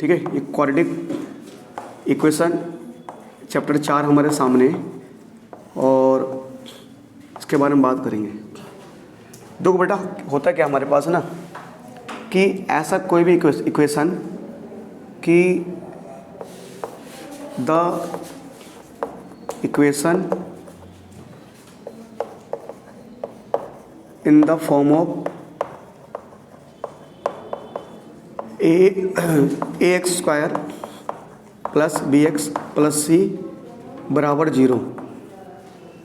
ठीक है, ये क्वाड्रेटिक इक्वेशन चैप्टर 4 हमारे सामने और इसके बारे में बात करेंगे। देखो बेटा, होता क्या हमारे पास ना कि ऐसा कोई भी इक्वेशन कि the equation in the form of ax square plus bx plus c बराबर 0।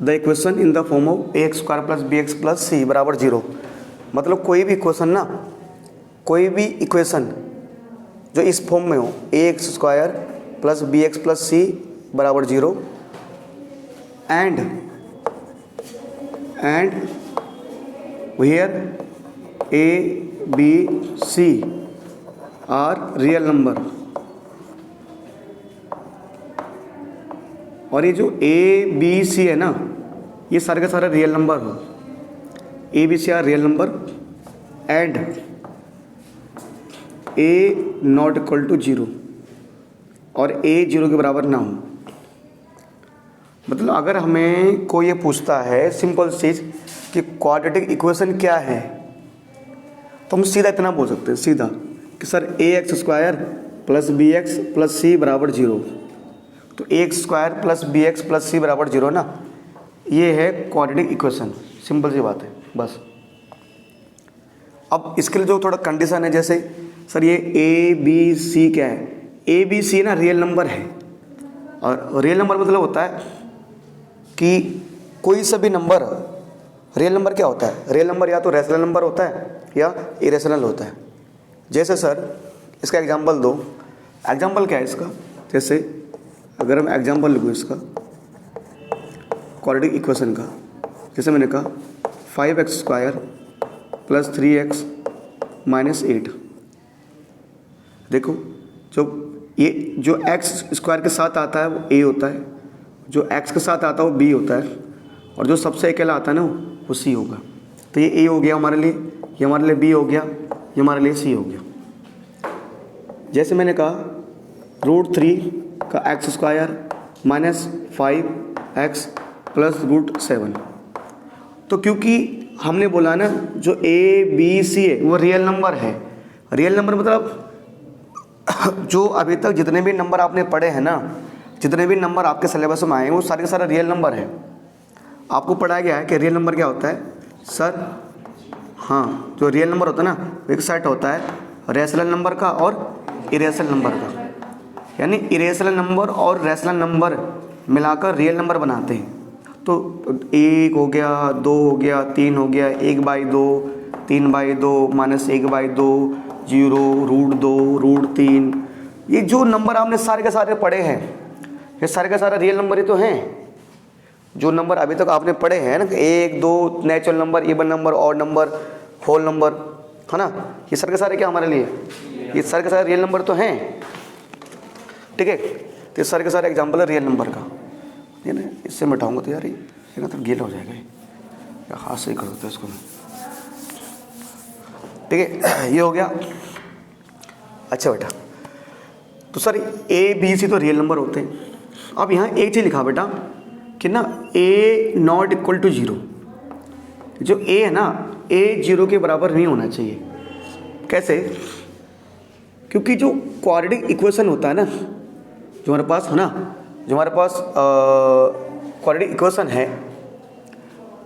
The equation in the form of ax square plus bx plus c बराबर 0। मतलब कोई भी इक्वेशन ना, कोई भी इक्वेशन जो इस फॉर्म में हो ax square plus bx plus c बराबर 0 and where a b c are real number. और ये जो ए बी सी है ना, ये सारे का सारा रियल नंबर हो, A B C are real number and A not equal to 0 और ए 0 के बराबर ना हो। मतलब अगर हमें कोई ये पूछता है सिंपल चीज़ कि क्वाड्रेटिक इक्वेशन क्या है, तो हम सीधा इतना बोल सकते हैं सीधा कि sir A x square plus B x plus C बराबर 0। तो A x square plus B x plus C बराबर 0 ना, ये है क्वाड्रेटिक इक्वेशन। सिंपल सी बात है बस। अब इसके लिए जो थोड़ा कंडीशन है, जैसे सर ये ए बी सी क्या है, ए बी सी ना रियल नंबर है। और रियल नंबर मतलब होता है कि कोई सा भी नंबर, रियल नंबर क्या होता है, रियल नंबर या तो रैशनल नंबर होता है या इरेशनल होता है। जैसे सर इसका एग्जांपल दो, एग्जांपल क्या है इसका, जैसे अगर हम एग्जांपल लिखूँ इसका क्वाड्रेटिक इक्वेशन का, जैसे मैंने कहा 5x square plus 3x minus 8। देखो ये जो x स्क्वायर के साथ आता है वो a होता है, जो x के साथ आता है वो b होता है, और जो सबसे अकेला आता है ना वो c होगा। तो ये a हो गया हमारे लिए, ये हमारे लिए b हो गया, ये हमारे लिए c हो गया। जैसे मैंने कहा √3 का x square minus 5x plus √7। तो क्योंकि हमने बोला ना जो a b c है वो रियल नंबर है। रियल नंबर मतलब जो अभी तक जितने भी नंबर आपने पढ़े हैं ना, जितने भी नंबर आपके सिलेबस में आए हैं वो सारे के सारे रियल नंबर है। आपको पढ़ाया गया है कि रियल नंबर क्या होता है सर। हाँ, जो रियल नंबर होता है ना एक सेट होता है रैशनल नंबर का और इरेशनल नंबर का, यानी इरेशनल नंबर और रैशनल नंबर मिलाकर रियल नंबर बनाते हैं। तो 1 हो गया, 2 हो गया, 3 हो गया, 1/2, 3/2, -1/2, 0, √2, √3। ये जो नंबर आपने सारे के सारे पढ़े हैं ये सारे का सारा रियल नंबर ही तो हैं। जो नंबर अभी तक आपने पढ़े हैं ना, 1 2 natural number, even number, odd number, whole number, है ना, ये सारे के सारे क्या हमारे लिए, ये सारे के सारे रियल नंबर तो हैं। ठीक है, तो ये सारे के सारे एग्जाम्पल है रियल नंबर का। ये ना इससे मिटाऊंगा तो यार ये ना तो गीला हो जाएगा, या हाथ से ही कर देता है इसको मैं। ठीक है, ये हो गया। अच्छा बेटा, तो सर ए बी सी तो रियल नंबर होते हैं। अब यहाँ एक चीज़ लिखा बेटा कि ना ए नॉट इक्वल टू 0। जो ए है ना, ए 0 के बराबर नहीं होना चाहिए। कैसे? क्योंकि जो क्वाड्रेटिक इक्वेशन होता है ना, जो हमारे पास है ना, जो हमारे पास क्वाड्रेटिक इक्वेशन है,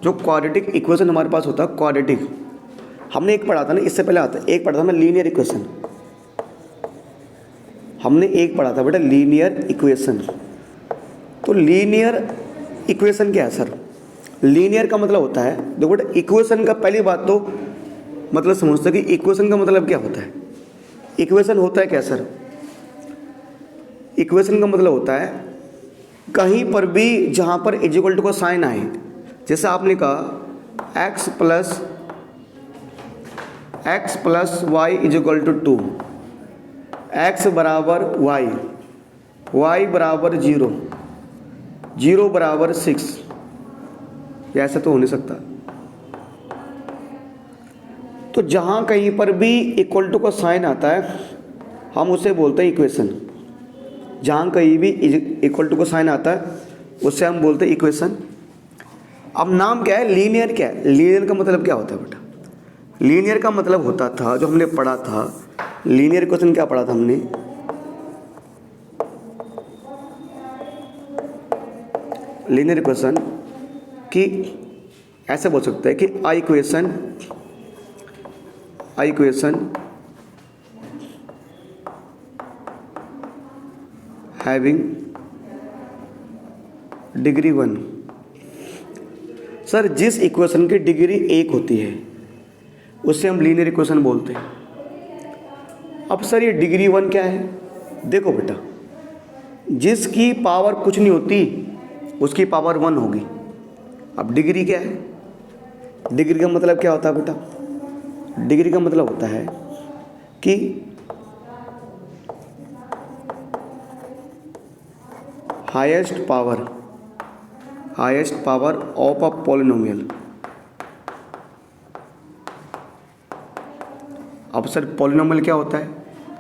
जो क्वाड्रेटिक इक्वेशन हमारे पास होता है क्वाड्रेटिक, हमने एक पढ़ा था ना इससे पहले आता है, एक पढ़ा था हमने लीनियर इक्वेशन। हमने एक पढ़ा था बेटा लीनियर इक्वेशन। तो लीनियर इक्वेशन क्या है सर? लीनियर का मतलब होता है, देखो बेटा इक्वेशन का पहली बात तो मतलब समझते कि इक्वेशन का मतलब क्या होता है। इक्वेशन होता है क्या सर? इक्वेशन का मतलब होता है कहीं पर भी जहाँ पर इक्वल टू का साइन आए। जैसे आपने कहा x plus Y equal to 2, x बराबर y बराबर 0, 0 बराबर 6, ऐसा तो हो नहीं सकता। तो जहाँ कहीं पर भी इक्वल टू का साइन आता है हम उसे बोलते हैं इक्वेशन। जहाँ कहीं भी इक्वल टू का साइन आता है उससे हम बोलते हैं इक्वेशन। अब नाम क्या है, लीनियर क्या है? लीनियर का मतलब क्या होता है बेटा? लीनियर का मतलब होता था, जो हमने पढ़ा था, लीनियर इक्वेशन क्या पढ़ा था हमने? लीनियर इक्वेशन कि ऐसे बोल सकते हैं कि आई इक्वेशन हैविंग डिग्री 1। सर जिस इक्वेशन की डिग्री 1 होती है उससे हम लीनियर इक्वेशन बोलते हैं। अब सर ये डिग्री 1 क्या है? देखो बेटा, जिसकी पावर कुछ नहीं होती उसकी पावर 1 होगी। अब डिग्री क्या है? डिग्री का मतलब क्या होता है बेटा? डिग्री का मतलब होता है कि highest power of a polynomial. अब सर पॉलिनोमियल क्या होता है?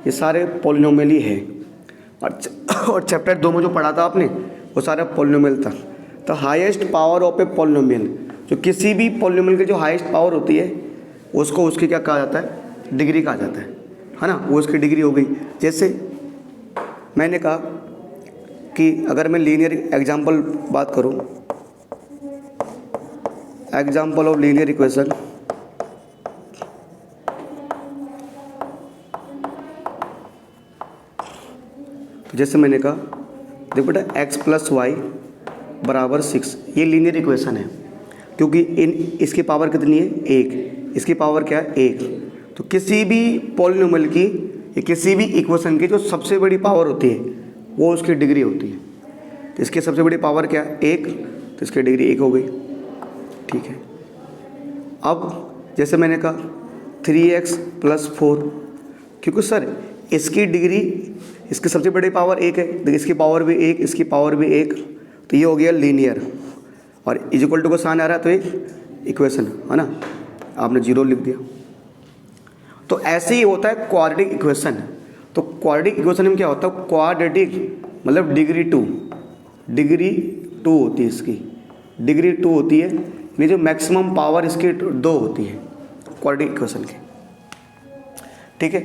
ये सारे पॉलिनोमियल ही है, और चैप्टर 2 में जो पढ़ा था आपने वो सारा पॉलिनोमियल था। तो highest power of a polynomial, जो किसी भी पॉलिनोमियल की जो हाईएस्ट पावर होती है उसको उसकी क्या कहा जाता है? डिग्री कहा जाता है ना। वो उसकी डिग्री हो गई। जैसे मैंने कहा कि अगर मैं लीनियर एग्जांपल बात करूं, एग्जांपल ऑफ लीनियर इक्वेशन, तो जैसे मैंने कहा देखो बेटा x + y = 6, ये लीनियर इक्वेशन है क्योंकि इसकी पावर कितनी है? 1। इसकी पावर क्या है? 1। तो किसी भी पॉलिनोमियल की या किसी भी इक्वेशन की जो सबसे बड़ी पावर होती है वो उसकी डिग्री होती है। तो इसकी सबसे बड़ी पावर क्या है? 1, तो इसकी डिग्री 1 हो गई। ठीक है। अब जैसे मैंने कहा 3x + 4, क्योंकि सर इसकी डिग्री, इसकी सबसे बड़ी पावर 1 है, तो इसकी पावर भी 1, इसकी पावर भी 1, तो ये हो गया लीनियर। और इक्वल टू का साइन आ रहा है तो एक इक्वेशन है ना, आपने 0 लिख दिया। तो ऐसे ही होता है क्वाड्रेटिक इक्वेशन। तो क्वाड्रेटिक इक्वेशन में क्या होता है? क्वाड्रेटिक मतलब डिग्री 2 होती है, इसकी डिग्री 2 होती है, यानी जो मैक्सिमम पावर इसकी 2 होती है क्वाड्रेटिक इक्वेशन की। ठीक है।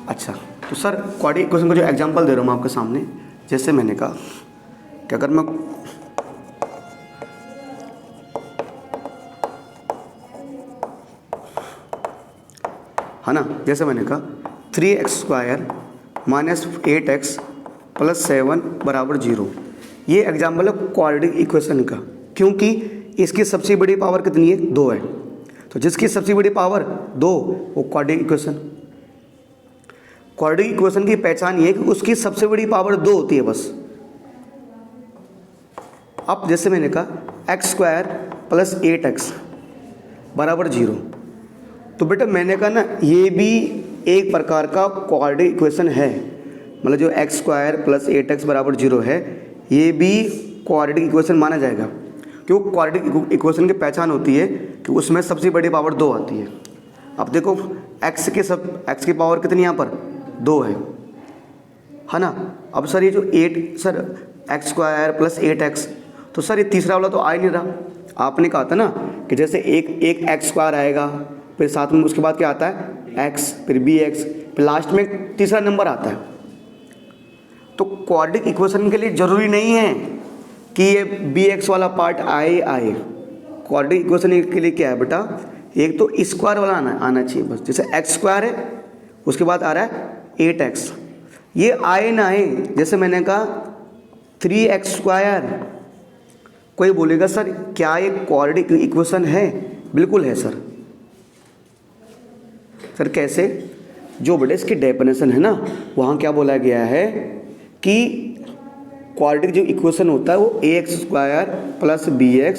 अच्छा, तो सर क्वाड्रेटिक इक्वेशन का जो एग्जांपल दे रहा हूँ मैं आपके सामने, जैसे मैंने कहा कि अगर मैं है ना, जैसे मैंने कहा 3x² - 8x + 7 = 0, ये एग्जाम्पल है क्वाड्रेटिक इक्वेशन का, क्योंकि इसकी सबसे बड़ी पावर कितनी है? 2 है। तो जिसकी सबसे बड़ी पावर 2 वो क्वाड्रेटिक इक्वेशन। क्वाड्रेटिक इक्वेशन की पहचान ये है कि उसकी सबसे बड़ी पावर 2 होती है बस। अब जैसे मैंने कहा x² + 8x = 0, तो बेटा मैंने कहा ना ये भी एक प्रकार का क्वाड्रेटिक इक्वेशन है, मतलब जो x² + 8x = 0 है, ये भी क्वाड्रेटिक इक्वेशन माना जाएगा। क्यों? क्वाड्रेटिक इक्वेशन की पहचान होती है कि उसमें सबसे बड़ी पावर 2 आती है। अब देखो x की पावर कितनी यहाँ पर? 2 है ना। अब सर ये जो 8, सर x² + 8x, तो सर ये तीसरा वाला तो आ ही नहीं रहा। आपने कहा था ना कि जैसे एक x² आएगा, फिर साथ में उसके बाद क्या आता है? x, फिर bx, फिर लास्ट में तीसरा नंबर आता है। तो क्वाड्रेटिक इक्वेशन के लिए ज़रूरी नहीं है कि ये bx वाला पार्ट आए। क्वाड्रेटिक इक्वेशन के लिए क्या है बेटा? एक तो स्क्वायर वाला आना चाहिए बस। जैसे x² है, उसके बाद आ रहा है 8x, ये आए ना आए। जैसे मैंने कहा 3x², कोई बोलेगा सर क्या ये क्वाड्रेटिक इक्वेशन है? बिल्कुल है सर। सर कैसे? जो बेटे इसकी डेफिनेशन है ना, वहाँ क्या बोला गया है कि क्वाड्रेटिक जो इक्वेशन होता है वो ax² + bx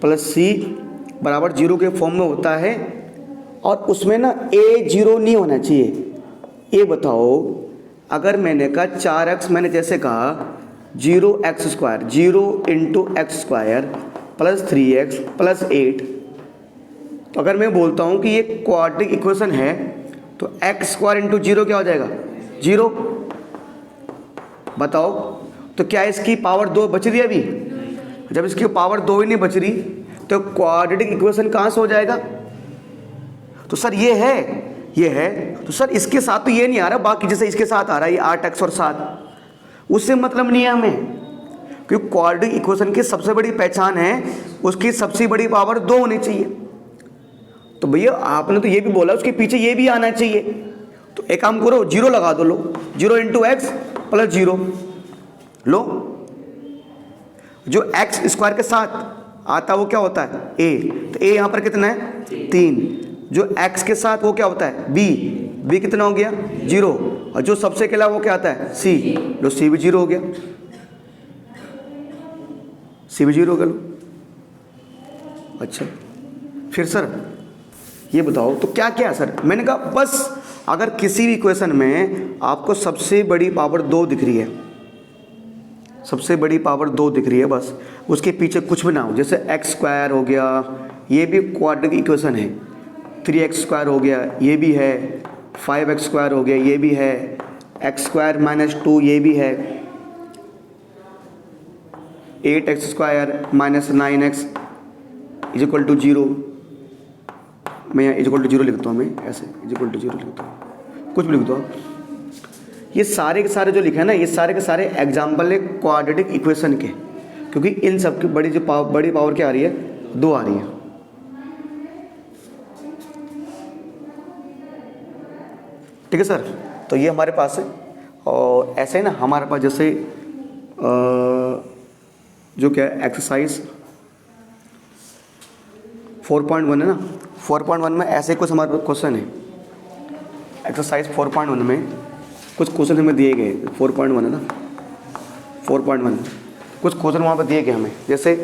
+ c = 0 के फॉर्म में होता है, और उसमें ना a 0 नहीं होना चाहिए। ये बताओ, अगर मैंने कहा 4x, मैंने जैसे कहा 0x², 0 × x² + 3x + 8, तो अगर मैं बोलता हूँ कि ये क्वाड्रेटिक इक्वेशन है तो x² × 0 क्या हो जाएगा? 0। बताओ तो क्या इसकी पावर 2 बच रही है अभी? जब इसकी पावर 2 ही नहीं बच रही तो क्वाड्रेटिक इक्वेशन कहाँ से हो जाएगा? तो सर ये है तो सर इसके साथ तो ये नहीं आ रहा, बाकी जैसे इसके साथ आ रहा है ये 8x और 7, उससे मतलब नहीं है हमें, क्योंकि क्वाड्रेटिक इक्वेशन की सबसे बड़ी पहचान है उसकी सबसे बड़ी पावर 2 होनी चाहिए। तो भैया आपने तो ये भी बोला उसके पीछे ये भी आना चाहिए, तो एक काम करो 0 लगा दो, लो 0 इंटू एक्स प्लस 0, लो जो एक्स स्क्वायर के साथ आता है वो क्या होता है a, तो a यहाँ पर कितना है 3, जो x के साथ वो क्या होता है b कितना हो गया 0, और जो सबसे अकेला वो क्या आता है c, लो c भी 0 हो गया, c भी 0 हो गया लो। अच्छा फिर सर ये बताओ तो क्या क्या है सर? मैंने कहा बस अगर किसी भी इक्वेशन में आपको सबसे बड़ी पावर 2 दिख रही है, सबसे बड़ी पावर 2 दिख रही है, बस उसके पीछे कुछ भी ना हो, जैसे एक्स स्क्वायर हो गया, ये भी क्वाड्रेटिक इक्वेशन है, 3x स्क्वायर हो गया ये भी है, 5x स्क्वायर हो गया ये भी है, एक्स स्क्वायर माइनस 2 ये भी है, 8x square minus 9x is equal to 0। मैं यहाँ इज इक्वल टू 0 लिखता हूँ, मैं ऐसे इज इक्वल टू 0 लिखता हूँ, कुछ भी लिख दो। ये सारे के सारे जो लिखे हैं ना, ये सारे के सारे एग्जाम्पल है क्वाड्रेटिक इक्वेशन के, क्योंकि इन सब की बड़ी पावर क्या आ रही है 2 आ रही है। ठीक है सर, तो ये हमारे पास है। और ऐसे ही ना हमारे पास जैसे जो क्या है एक्सरसाइज 4.1 है ना, 4.1 में ऐसे कुछ हमारे पास क्वेश्चन है। एक्सरसाइज 4.1 में कुछ क्वेश्चन हमें दिए गए, 4.1 है ना, 4.1 कुछ क्वेश्चन वहाँ पर दिए गए हमें, जैसे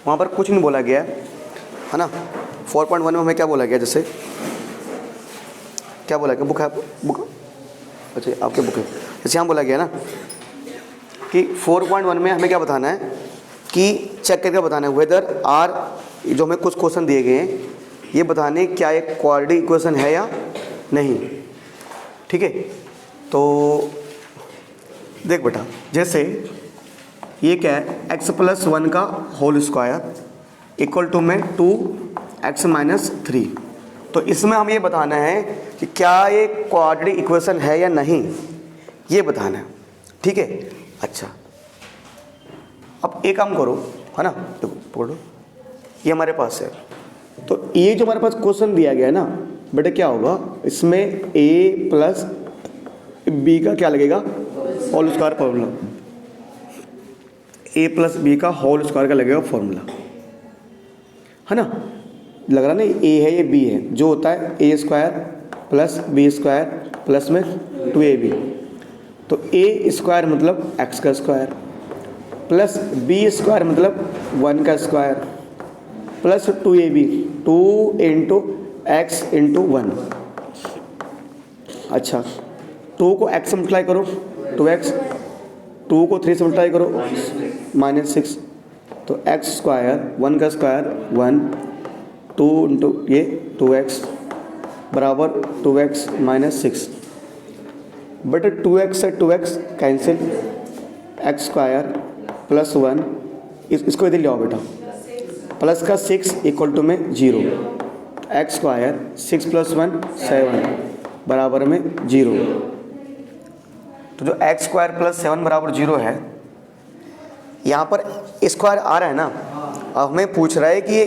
वहाँ पर कुछ नहीं बोला गया है ना। 4.1 में हमें क्या बोला गया, जैसे क्या बोला गया, बुक है बुक, अच्छा आपके बुक है, जैसे यहाँ बोला गया ना कि 4.1 में हमें क्या बताना है कि चेक करके बताना है वेदर आर, जो हमें कुछ क्वेश्चन दिए गए हैं ये बताने क्या एक क्वाड्रेटिक इक्वेशन है या नहीं। ठीक है, तो देख बेटा, जैसे ये क्या है x प्लस 1 का होल स्क्वायर इक्वल टू में 2x माइनस 3, तो इसमें हम ये बताना है कि क्या ये क्वाड्रेटिक इक्वेशन है या नहीं, ये बताना है। ठीक है, अच्छा अब एक काम करो है ना, देखो पकड़ो ये हमारे पास है, तो ये जो हमारे पास क्वेश्चन दिया गया है ना बेटा, क्या होगा इसमें a प्लस बी का क्या लगेगा whole square formula, a plus B का होल स्क्वायर का लगेगा फॉर्मूला, है ना, लग रहा ना a है ये b है, जो होता है a square plus B square plus में 2ab, तो a स्क्वायर मतलब x का स्क्वायर प्लस b स्क्वायर मतलब 1 का square plus 2ab, 2 into X into 1। अच्छा 2 को x से मल्टीप्लाई करो 2x, 2 को 3 से मल्टीप्लाई करो -6, तो x स्क्वायर 1 का स्क्वायर 1, 2 इंटू ये 2x बराबर 2x माइनस 6, बट 2x से 2x cancel, x square plus 1, इसको इधर ले आओ बेटा, प्लस का 6 इक्वल टू में 0, एक्स स्क्वायर 6 प्लस 1 7 बराबर में 0, तो जो एक्स स्क्वायर प्लस 7 बराबर 0 है, यहाँ पर स्क्वायर आ रहा है ना, अब हमें पूछ रहा है कि ये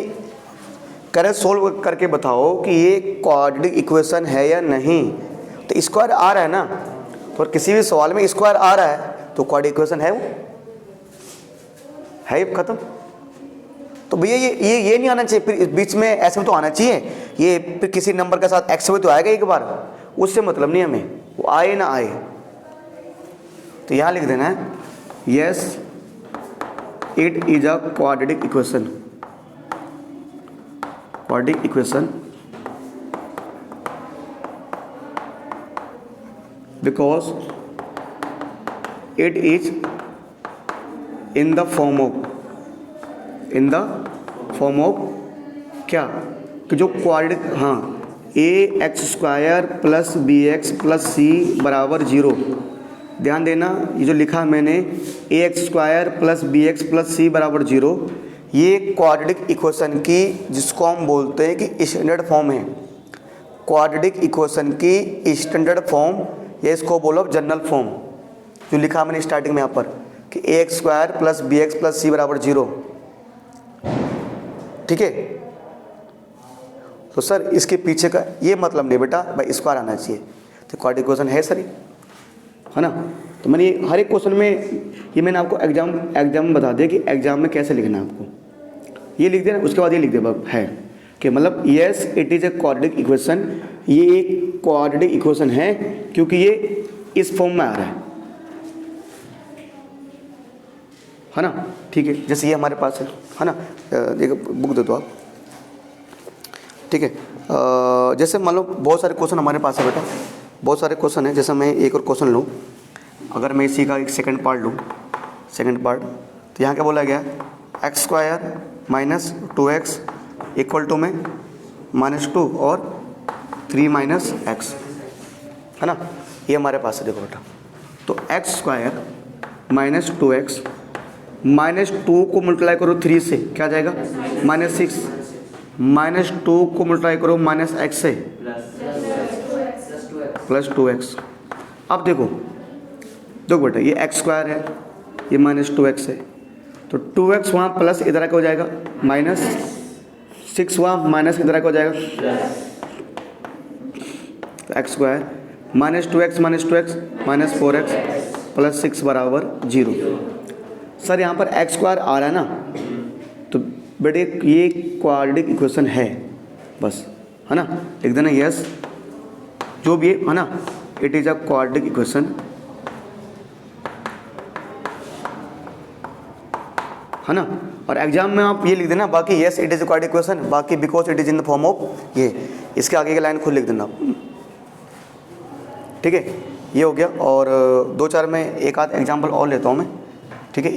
करें सोल्व करके बताओ कि ये क्वाड्रेटिक इक्वेशन है या नहीं, तो स्क्वायर आ रहा है ना, तो किसी भी सवाल में स्क्वायर आ रहा है तो क्वाड्रेटिक इक्वेशन है, वो है खत्म। तो भैया ये नहीं आना चाहिए, फिर बीच में ऐसे में तो आना चाहिए, ये फिर किसी नंबर के साथ एक्स में तो आएगा एक बार, उससे मतलब नहीं हमें, वो आए ना आए। तो यहाँ लिख देना है yes it is a quadratic equation, quadratic equation because it is in the form of क्या कि जो क्वाड्रेटिक, हाँ A x square plus B x plus C बराबर 0। ध्यान देना, ये जो लिखा मैंने A x square plus B x plus C बराबर 0, ये क्वाड्रेटिक इक्वेशन की जिसको हम बोलते हैं कि स्टैंडर्ड फॉर्म है। क्वाड्रेटिक इक्वेशन की स्टैंडर्ड फॉर्म, या इसको बोलो जनरल फॉर्म, जो लिखा मैंने स्टार्टिंग में यहाँ पर कि A x square plus B x plus C बराबर 0। ठीक है, तो सर इसके पीछे का ये मतलब नहीं बेटा भाई स्क्वायर आना चाहिए, तो क्वाड्रेटिक इक्वेशन है सर, है ना। तो मैंने हर एक क्वेश्चन में ये मैंने आपको एग्जाम में बता दिया कि एग्जाम में कैसे लिखना है आपको, ये लिख देना, उसके बाद ये लिख दे है कि मतलब yes it is a quadratic equation, ये एक क्वाड्रेटिक इक्वेशन है क्योंकि ये इस फॉर्म में आ रहा है ना। ठीक है, जैसे ये हमारे पास है ना, देखो बुक दे दो आप। ठीक है, जैसे मान लो बहुत सारे क्वेश्चन हमारे पास है बेटा, बहुत सारे क्वेश्चन है। जैसे मैं एक और क्वेश्चन लूँ, अगर मैं इसी का एक सेकंड पार्ट लूँ, सेकंड पार्ट, तो यहाँ क्या बोला गया, X square minus 2x equal to में -2 और 3 माइनस एक्स, है ना। ये हमारे पास है, देखो बेटा, तो एक्स स्क्वायर माइनस 2x -2 को मल्टीप्लाई करो 3 से, क्या जाएगा -6, -2 को मल्टीप्लाई करो -x से प्लस 2x। अब देखो बेटा, ये एक्स स्क्वायर है, ये -2x है, तो 2x वहाँ प्लस इधर आके हो जाएगा -6 वहाँ माइनस इधर आके हो जाएगा, तो x square -2x -4x plus 6 बराबर 0। सर यहाँ पर एक्स स्क्वायर आ रहा है ना, तो बेटे ये क्वाड्रेटिक इक्वेशन है, बस, है ना। लिख देना यस, जो भी है ना, it is a quadratic equation, है ना। और एग्जाम में आप ये लिख देना, बाकी yes it is a quadratic equation, बाकी because it is in the form of ये, इसके आगे की लाइन खुद लिख देना। ठीक है, ये हो गया। और 2-4 में एक आध एग्जाम्पल और लेता हूँ मैं। ठीक है,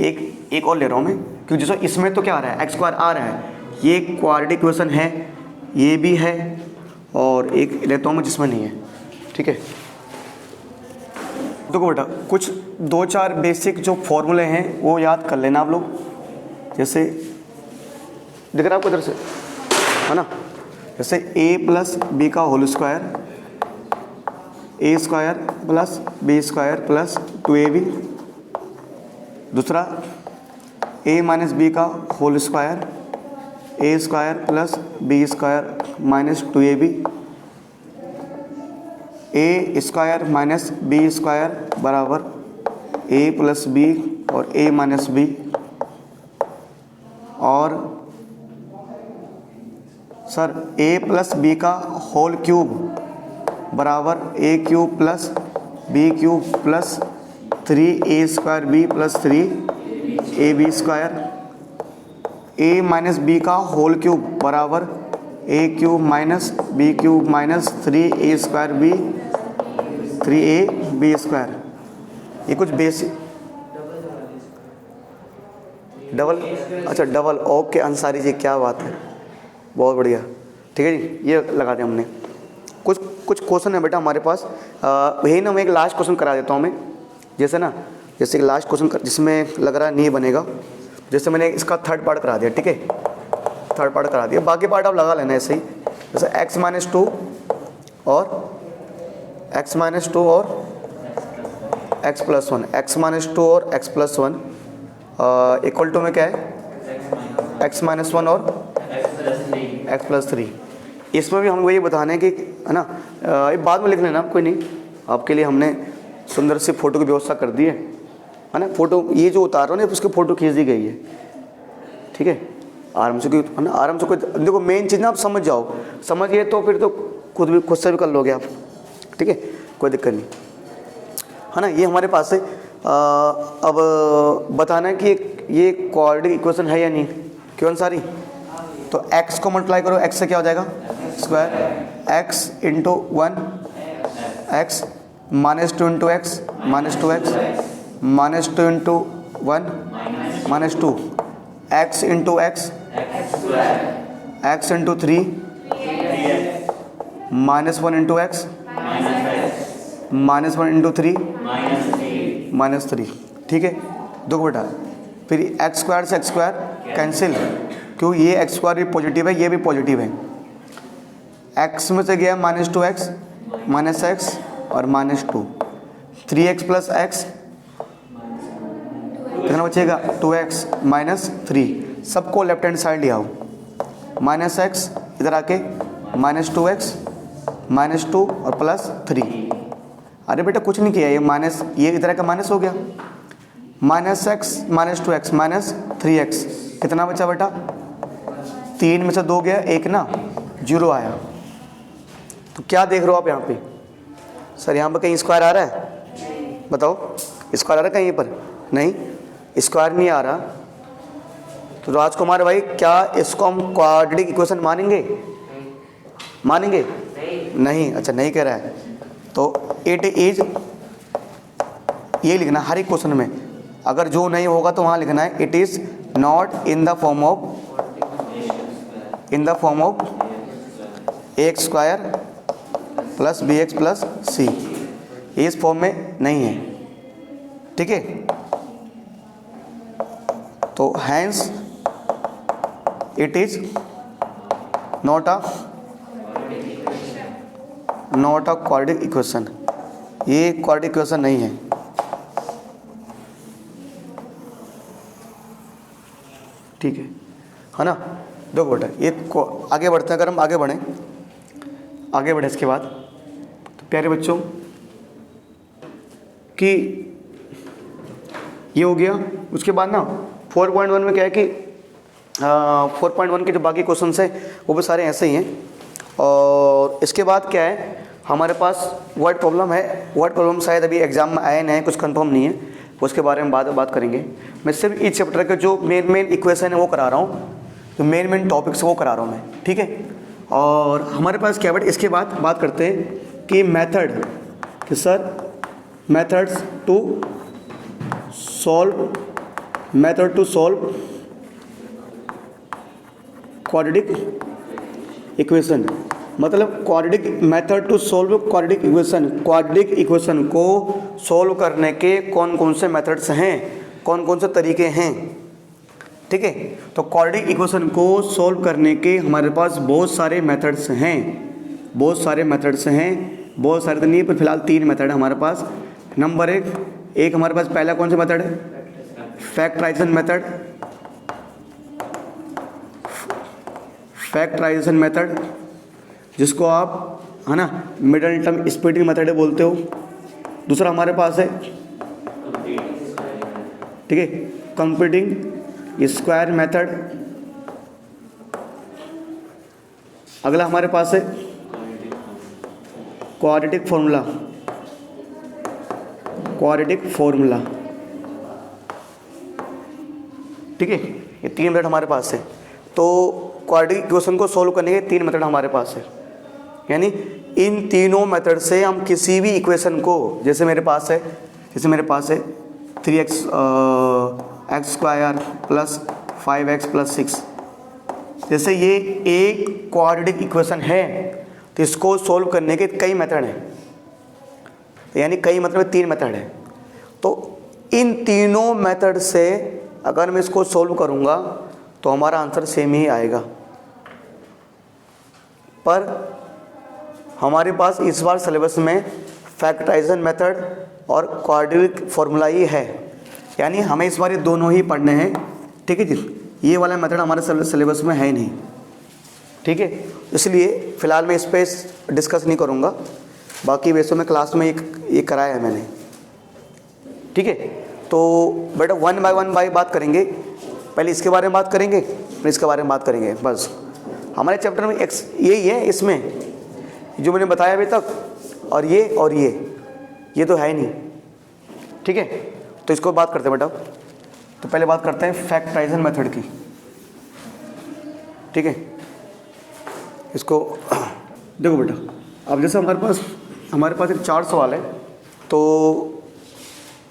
एक और ले रहा हूँ मैं, क्योंकि जैसे इसमें तो क्या आ रहा है, एक्स स्क्वायर आ रहा है, ये क्वाड्रेटिक इक्वेशन है, ये भी है, और एक लेता हूँ मैं जिसमें नहीं है। ठीक है, देखो बेटा, कुछ 2-4 बेसिक जो फॉर्मूले हैं वो याद कर लेना आप लोग। जैसे दिख रहा है आपको इधर से, है ना, जैसे a प्लस बी का whole square, A square plus B square plus 2ab, दूसरा a माइनस बी का whole square, A square plus B square minus 2ab, A square minus B square बराबर a प्लस बी और a minus B, और sir a plus B का whole cube बराबर a cube plus B cube plus 3a square B plus 3ab square, a minus B का whole cube बराबर a cube minus B cube minus 3a square B 3ab square. ये कुछ basic double, अच्छा double, okay Ansari ji, क्या बात है, बहुत बढ़िया। ठीक है जी, ये लगा दें हमने। कुछ क्वेश्चन है बेटा हमारे पास, यही ना, मैं एक लास्ट क्वेश्चन करा देता हूँ मैं, जैसे ना, जैसे एक लास्ट क्वेश्चन जिसमें लग रहा है नहीं बनेगा, जैसे मैंने इसका थर्ड पार्ट करा दिया। ठीक है, थर्ड पार्ट करा दिया, बाकी पार्ट आप लगा लेना ऐसे ही, जैसे x-2 और x-2 और x+1, x-2 और x+1 इक्वल टू में क्या है, x-1 और x+3। इसमें भी हम वही बताने कि, है ना, ये बाद में लिख लेना, कोई नहीं, आपके लिए हमने सुंदर सी फ़ोटो की व्यवस्था कर दी है ना। फ़ोटो ये जो उतार रहा हूँ ना, उसकी फ़ोटो खींच दी गई है। ठीक है, आराम से, है ना, आराम से। कोई देखो मेन चीज़ ना आप समझ जाओ, समझ गए तो फिर तो खुद से भी कर लोगे आप। ठीक है, कोई दिक्कत नहीं, है ना। ये हमारे पास है। अब बताना है कि ये क्वाड्रेटिक इक्वेशन है या नहीं, क्यों अंसारी। तो x को मल्टीप्लाई करो, x से क्या हो जाएगा square, x into 1 x -2 into x -2x -2 into 1 -2 x into x x into 3 -1 into x, -1 into 3, -3। ठीक है, देखो बेटा, फिर एक्स स्क्वायर से एक्स स्क्वायर कैंसिल, क्यों, ये एक्स स्क्वायर भी पॉजिटिव है, ये भी पॉजिटिव है। एक्स में से गया -2x, -x और -2, 3x प्लस एक्स कितना बचेगा, 2x -3। सबको लेफ्ट हैंड साइड ले आओ, -x इधर आके -2x -2 और +3। अरे बेटा कुछ नहीं किया, ये माइनस, ये इधर का माइनस हो गया, -x -2x -3x, कितना बचा बेटा, 3 में से 2 गया, 1 ना, 0 आया। तो क्या देख रहे हो आप यहाँ पे, सर यहाँ पर कहीं स्क्वायर आ रहा है, बताओ स्क्वायर आ रहा है कहीं पर, नहीं स्क्वायर नहीं आ रहा। तो राजकुमार भाई क्या इसको हम क्वाड्रेटिक इक्वेशन मानेंगे, मानेंगे नहीं, अच्छा नहीं कह रहा है, तो इट इज, ये लिखना हर एक क्वेश्चन में, अगर जो नहीं होगा तो वहाँ लिखना है it is not in the form of x square plus B x plus C, इस फॉर्म में नहीं है। ठीक है, तो hence it is not a quadratic equation, ये क्वाड्रेटिक इक्वेशन नहीं है। ठीक है ना, देखो बेटा ये आगे बढ़ते हैं, अगर हम आगे बढ़े इसके बाद, तो प्यारे बच्चों कि ये हो गया। उसके बाद ना 4.1 में क्या है कि 4.1 के जो बाकी क्वेश्चन हैं वो भी सारे ऐसे ही हैं। और इसके बाद क्या है, हमारे पास वर्ड प्रॉब्लम है, वर्ड प्रॉब्लम शायद अभी एग्जाम में आए नहीं, कुछ कंफर्म नहीं है, उसके बारे में बात करेंगे। मैं सिर्फ इस चैप्टर के जो मेन इक्वेशन है वो करा रहा हूँ, जो मेन टॉपिक्स वो करा रहा हूँ मैं। ठीक है, और हमारे पास क्या बेटा, इसके बाद बात करते हैं कि मेथड, कि sir methods to solve quadratic equation, मतलब quadratic method to solve quadratic equation को सॉल्व करने के कौन कौन से मेथड्स हैं, कौन कौन से तरीके हैं। ठीक है, तो क्वाड्रेटिक इक्वेशन को सॉल्व करने के हमारे पास बहुत सारे मेथड्स हैं, बहुत सारे तो नहीं, पर फिलहाल 3 मेथड है हमारे पास। नंबर एक हमारे पास पहला कौन सा मेथड है, फैक्टराइजेशन मेथड, जिसको आप है ना मिडल टर्म स्प्लिटिंग मेथड बोलते हो। दूसरा हमारे पास है, ठीक है, कंप्यूटिंग स्क्वायर मेथड। अगला हमारे पास है क्वाड्रेटिक फॉर्मूला। ठीक है, ये 3 मेथड हमारे पास है। तो क्वाड्रेटिक इक्वेशन को सॉल्व करने के 3 मेथड हमारे पास है, यानी इन तीनों मेथड से हम किसी भी इक्वेशन को, जैसे मेरे पास है 3x x square plus 5x plus 6, जैसे ये एक क्वाड्रेटिक इक्वेशन है, तो इसको सॉल्व करने के कई मेथड हैं, यानी कई मतलब 3 मेथड है। तो इन तीनों मेथड से अगर मैं इसको सॉल्व करूँगा तो हमारा आंसर सेम ही आएगा, पर हमारे पास इस बार सिलेबस में फैक्टराइजेशन मेथड और क्वाड्रेटिक फॉर्मूला ही है, यानी हमें इस बार ये दोनों ही पढ़ने हैं। ठीक है जी, ये वाला मेथड हमारे सिलेबस में है नहीं। ठीक है, इसलिए फ़िलहाल मैं इस पर डिस्कस नहीं करूँगा, बाकी वैसे में क्लास में ये कराया है मैंने। ठीक है, तो बेटा 1 बाय 1 बात करेंगे, पहले इसके बारे में बात करेंगे, फिर इसके बारे में बात करेंगे। बस हमारे चैप्टर में यही है, इसमें जो मैंने बताया अभी तक, और ये तो है नहीं। ठीक है, तो इसको बात करते हैं बेटा। तो पहले बात करते हैं फैक्टराइजेशन मेथड की। ठीक है, इसको देखो बेटा, अब जैसे हमारे पास एक 4 सवाल है, तो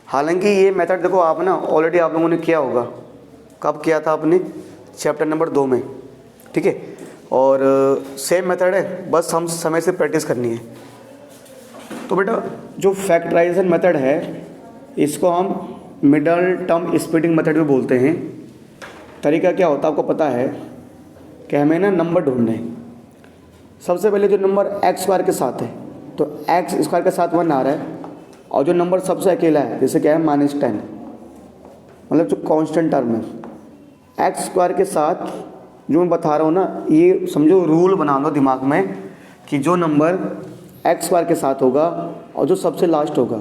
हालांकि ये मेथड देखो आप ना ऑलरेडी आप लोगों ने किया होगा। कब किया था आपने, चैप्टर नंबर 2 में। ठीक है, और सेम मेथड है, बस हम समय से प्रैक्टिस करनी है। तो बेटा जो फैक्टराइजेशन मेथड है इसको हम मिडल टर्म स्प्लिटिंग मेथड भी बोलते हैं। तरीका क्या होता है आपको पता है कि हमें ना नंबर ढूंढने हैं। सबसे पहले जो नंबर एक्स स्क्वायर के साथ है तो एक्स स्क्वायर के साथ 1 आ रहा है, और जो नंबर सबसे अकेला है जैसे क्या है -10, मतलब जो कांस्टेंट टर्म है एक्स स्क्वायर के साथ, जो मैं बता रहा हूँ ना, ये समझो रूल बना लो दिमाग में कि जो नंबर एक्स स्क्वायर के साथ होगा और जो सबसे लास्ट होगा,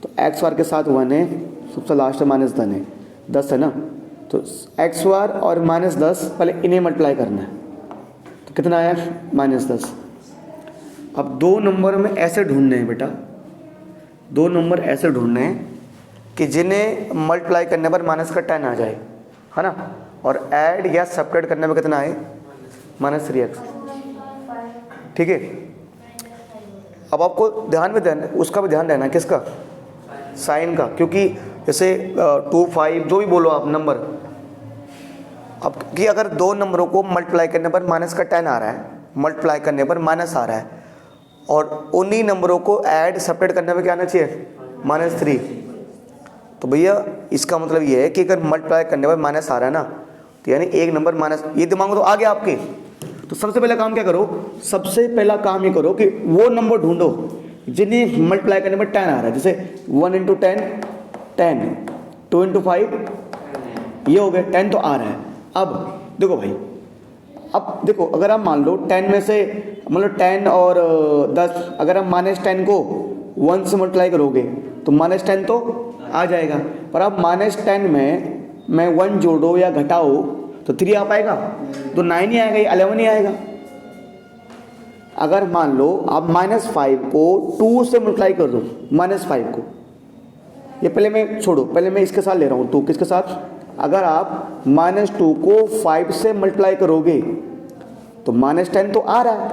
तो एक्स स्क्वायर के साथ 1 है, सबसे लास्ट है -10 है ना, तो एक्स स्क्वायर और -10 पहले इन्हें मल्टीप्लाई करना है, तो कितना आया -10। अब दो नंबर में ऐसे ढूंढने हैं बेटा, दो नंबर ऐसे ढूंढने हैं कि जिन्हें मल्टीप्लाई करने पर -10 आ जाए, है ना, और ऐड या सब्ट्रैक्ट करने पर कितना आए -3x। ठीक है, अब आपको ध्यान में देना, उसका भी ध्यान देना, किसका, साइन का, क्योंकि जैसे 2, 5 जो भी बोलो आप नंबर, अब कि अगर दो नंबरों को मल्टीप्लाई करने पर -10 आ रहा है, मल्टीप्लाई करने पर माइनस आ रहा है, और उन्हीं नंबरों को ऐड सब्ट्रैक्ट करने पर क्या आना चाहिए -3, तो भैया इसका मतलब ये है कि अगर मल्टीप्लाई करने पर माइनस आ रहा है ना, तो यानी एक नंबर माइनस, ये दिमाग में तो आ गया आपके। तो सबसे पहला काम क्या करो, सबसे पहला काम ये करो कि वो नंबर ढूंढो जिन्हें मल्टीप्लाई करने पर 10 आ रहा है। जैसे 1 × 10 10, 2 × 5 ये हो गया, 10 तो आ रहा है। अब देखो भाई, अब देखो अगर आप मान लो 10 में से, मतलब 10 और 10, अगर आप -10 को 1 से मल्टीप्लाई करोगे तो -10 तो आ जाएगा, पर अब -10 में मैं 1 जोड़ो या घटाओ तो 3 आ पाएगा, तो 9 ही आएगा, ये 11 ही आएगा। अगर मान लो आप -5 को 2 से मल्टीप्लाई कर दो, -5 को, ये पहले मैं छोड़ो, पहले मैं इसके साथ ले रहा हूँ 2, किसके साथ, अगर आप -2 को 5 से मल्टीप्लाई करोगे तो -10 तो आ रहा है,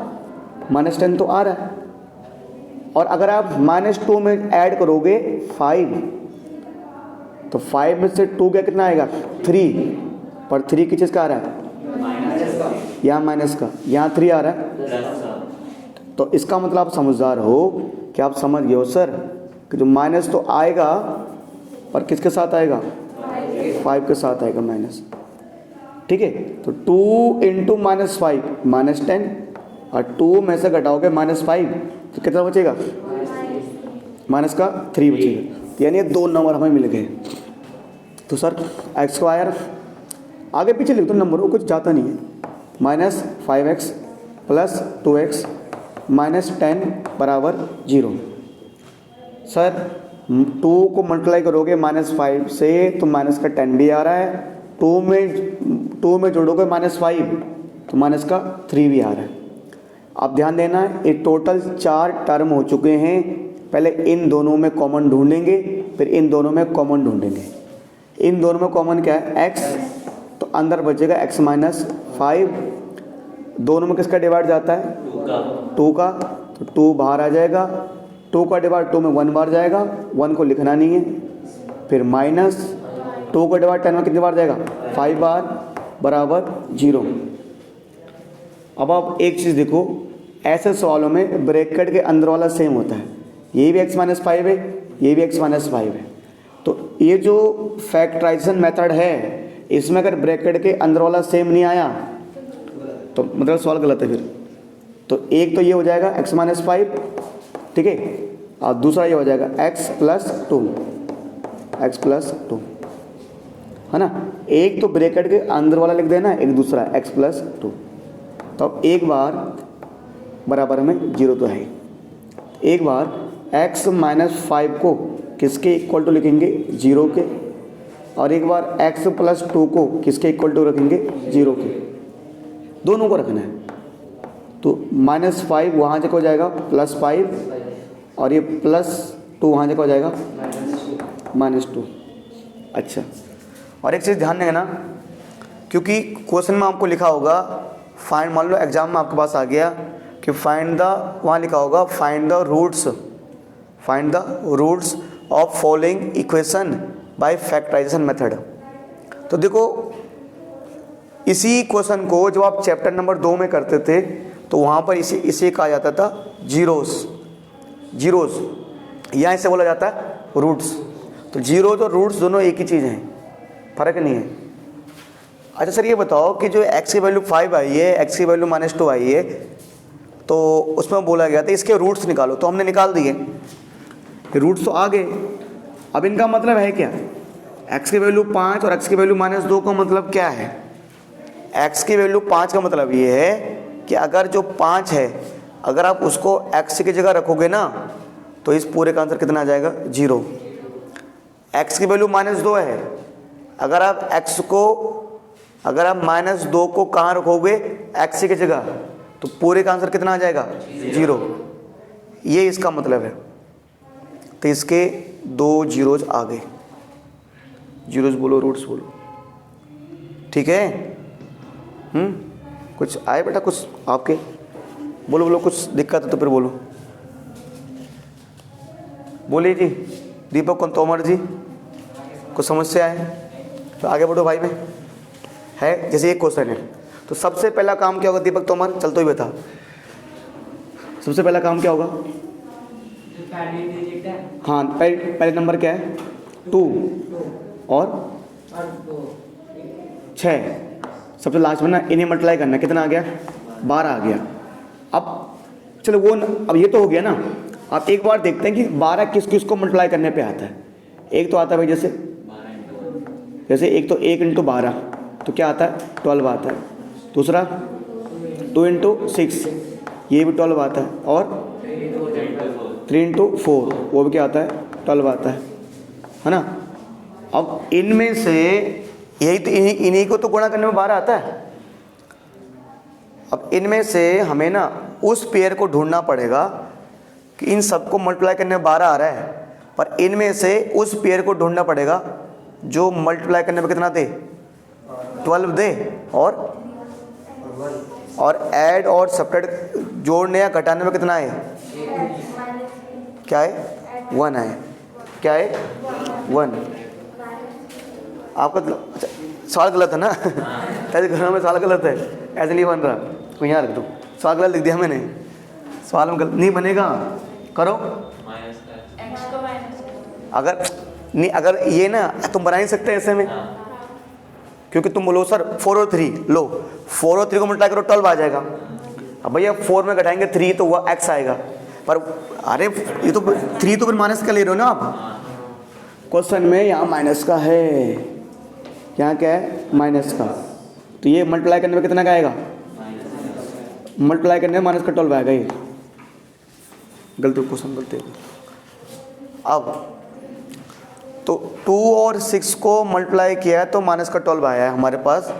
-10 तो आ रहा है, और अगर आप -2 में ऐड करोगे 5, तो 5 में से 2 क्या कितना आएगा 3, पर 3 किस चीज़ का आ रहा है, यहाँ माइनस का, यहाँ 3 आ रहा है। तो इसका मतलब आप समझदार हो कि आप समझ गए हो सर कि जो माइनस तो आएगा, पर किसके साथ आएगा, 5 के साथ आएगा माइनस। ठीक है, तो 2 × -5 -10, और 2 में से घटाओगे -5 तो कितना बचेगा, -3 बचेगा, यानी ये दो नंबर हमें मिल गए। तो सर एक्स स्क्वायर आगे पीछे लिख दो नंबर, वो कुछ जाता नहीं है, -5x + 2x -10 = 0। सर 2 को मल्टीप्लाई करोगे -5 से तो -10 भी आ रहा है, 2 में जोड़ोगे -5 तो -3 भी आ रहा है। अब ध्यान देना, ये टोटल 4 टर्म हो चुके हैं। पहले इन दोनों में कॉमन ढूंढेंगे, फिर इन दोनों में कॉमन ढूंढेंगे। इन दोनों में कॉमन क्या है, x, तो अंदर बचेगा x - 5, दोनों में किसका डिवाइड जाता है 2 का, तो 2 बाहर आ जाएगा, 2 का डिवाइड 2 में 1 बार जाएगा, 1 को लिखना नहीं है, फिर -2 का डिवाइड 10 में कितनी बार जाएगा 5 बार, बराबर 0। अब आप एक चीज़ देखो, ऐसे सवालों में ब्रैकेट के अंदर वाला सेम होता है, ये भी x - 5 है, ये भी x - 5 है। तो ये जो फैक्टराइजेशन मेथड है, इसमें अगर ब्रैकेट के अंदर वाला सेम नहीं आया तो मतलब सवाल गलत है फिर। तो एक तो ये हो जाएगा x - 5, ठीक है, और दूसरा ये हो जाएगा x + 2, है ना। एक तो ब्रैकेट के अंदर वाला लिख देना, एक दूसरा x + 2। तो अब एक बार बराबर में 0 तो है, एक बार x - 5 को किसके इक्वल टू लिखेंगे 0 के, और एक बार x + 2 को किसके इक्वल टू रखेंगे 0 के, दोनों को रखना है। तो -5 वहाँ जगह हो जाएगा +5, और ये +2 वहाँ जगह हो जाएगा -2। अच्छा, और एक चीज़ ध्यान देना ना, क्योंकि क्वेश्चन में आपको लिखा होगा फाइंड, मान लो एग्जाम में आपके पास आ गया कि फाइंड द, वहाँ लिखा होगा find the roots of following equation by factorization method. तो देखो इसी क्वेश्चन को जब आप चैप्टर नंबर 2 में करते थे तो वहाँ पर इसे कहा जाता था जीरोस, यहाँ इसे बोला जाता है रूट्स। तो जीरोस और रूट्स दोनों एक ही चीज़ हैं, फ़र्क नहीं है। अच्छा सर ये बताओ कि जो x की वैल्यू 5 आई है, x की वैल्यू -2 आई है, तो उसमें बोला गया था इसके रूट्स निकालो, तो हमने निकाल दिए, रूट्स तो आ गए। अब इनका मतलब है क्या? x की वैल्यू 5 और x की वैल्यू -2 का मतलब क्या है? x की वैल्यू 5 का मतलब ये है कि अगर जो 5 है, अगर आप उसको x की जगह रखोगे ना तो इस पूरे का आंसर कितना आ जाएगा? 0। x की वैल्यू -2 है, अगर आप -2 को कहाँ रखोगे? x की जगह, तो पूरे का आंसर कितना आ जाएगा? 0। ये इसका मतलब है। तो इसके 2 जीरोज आ गए, जीरोज बोलो, रूट्स बोलो, ठीक है। कुछ आए बेटा, कुछ आपके? बोलो कुछ दिक्कत है तो फिर बोलो, बोलिए जी। दीपक तोमर जी, कुछ समस्या है तो आगे बढ़ो भाई। में है जैसे एक क्वेश्चन है, तो सबसे पहला काम क्या होगा दीपक तोमर? चल तो ही बता, सबसे पहला काम क्या होगा? हाँ, पहले नंबर क्या है? 2 और 6, सबसे लास्ट में ना इन्हें मल्टीप्लाई करना, कितना आ गया? 12 आ गया। अब चलो अब ये तो हो गया ना। आप एक बार देखते हैं कि 12 किस किस को मल्टीप्लाई करने पे आता है। एक तो आता है भाई जैसे एक तो 1 × 12 तो क्या आता है? 12 आता है। दूसरा 2 × 6 ये भी 12 आता है, और 3 × 4 वो भी क्या आता है? 12 आता है ना। अब इनमें से यही तो इन्हीं को तो गुणा करने में 12 आता है। अब इनमें से हमें ना उस पेयर को ढूंढना पड़ेगा कि इन सबको मल्टीप्लाई करने में 12 आ रहा है, पर इनमें से उस पेयर को ढूंढना पड़ेगा जो मल्टीप्लाई करने में कितना दे? 12 दे, और ऐड और सब्ट्रैक्ट जोड़ने या घटाने में कितना है? क्या है? 1 है। क्या है? 1। आपका अच्छा सवाल गलत है ना? ऐसे घरों में सवाल गलत है, ऐसे नहीं बन रहा। तो यहाँ रख दो, सवाल गलत लिख दिया मैंने, सवाल में गलत नहीं बनेगा। करो अगर ये ना तुम बना नहीं सकते ऐसे में, क्योंकि तुम बोलो सर 4 और 3 लो, 4 और 3 को मल्टीप्लाई करो 12 आ जाएगा। अब भैया 4 में घटाएंगे 3 तो वह x आएगा, पर अरे ये तो 3 तो फिर माइनस का ले रहे हो ना आप। क्वेश्चन में यहाँ माइनस का है, यहाँ क्या है? माइनस का। तो ये मल्टीप्लाई करने में कितना का आएगा? मल्टीप्लाई करने में -12 आएगा। ये गलती, क्वेश्चन गलती। अब तो 2 और 6 को मल्टीप्लाई किया है तो -12 आया है हमारे पास।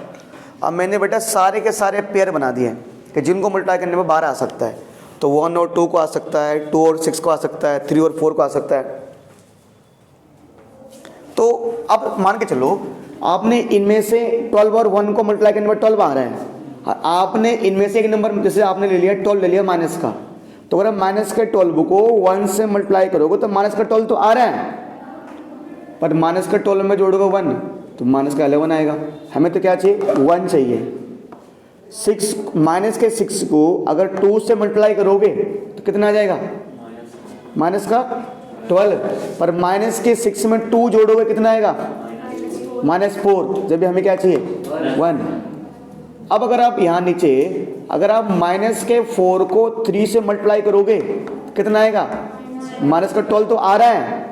अब मैंने बेटा सारे के सारे पेयर बना दिए कि जिनको मल्टीप्लाई करने में 12 आ सकता है। तो 1 और 2 को आ सकता है, 2 और 6 को आ सकता है, 3 और 4 को आ सकता है। तो अब मान के चलो आपने इनमें से 12 और 1 को मल्टीप्लाई करने में 12 आ रहा है। आपने इनमें से एक नंबर, जैसे आपने ले लिया 12 ले लिया माइनस का, तो अगर माइनस के 12 को 1 से मल्टीप्लाई करोगे तो -12 तो आ रहा है, पर -12 में जोड़ोगे 1 तो -11 आएगा। हमें तो क्या चाहिए? 1 चाहिए। -6 को अगर 2 से मल्टीप्लाई करोगे तो कितना आ जाएगा? -12, पर -6 में 2 जोड़ोगे कितना आएगा? -4, जब भी हमें क्या चाहिए? 1। अब अगर आप यहाँ नीचे अगर आप -4 को 3 से मल्टीप्लाई करोगे कितना आएगा? -12 तो आ रहा है,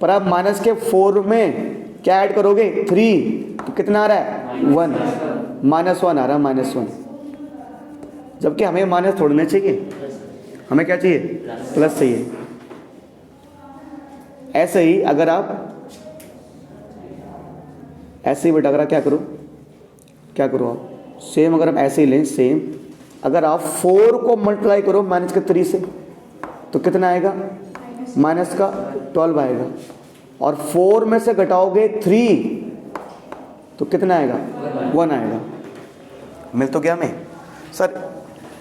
पर आप -4 में क्या ऐड करोगे? 3, तो कितना आ रहा है? 1। -1 आ रहा है, -1। जबकि हमें माइनस छोड़ने चाहिए, हमें क्या चाहिए? प्लस चाहिए। ऐसे ही अगर आप बेटा अगर आप क्या करो आप सेम, अगर हम ऐसे ही लें सेम, अगर आप 4 को मल्टीप्लाई करो -3 से तो कितना आएगा? -12 आएगा, और 4 में से घटाओगे 3 तो कितना आएगा? 1 आएगा। मिल तो गया हमें? सर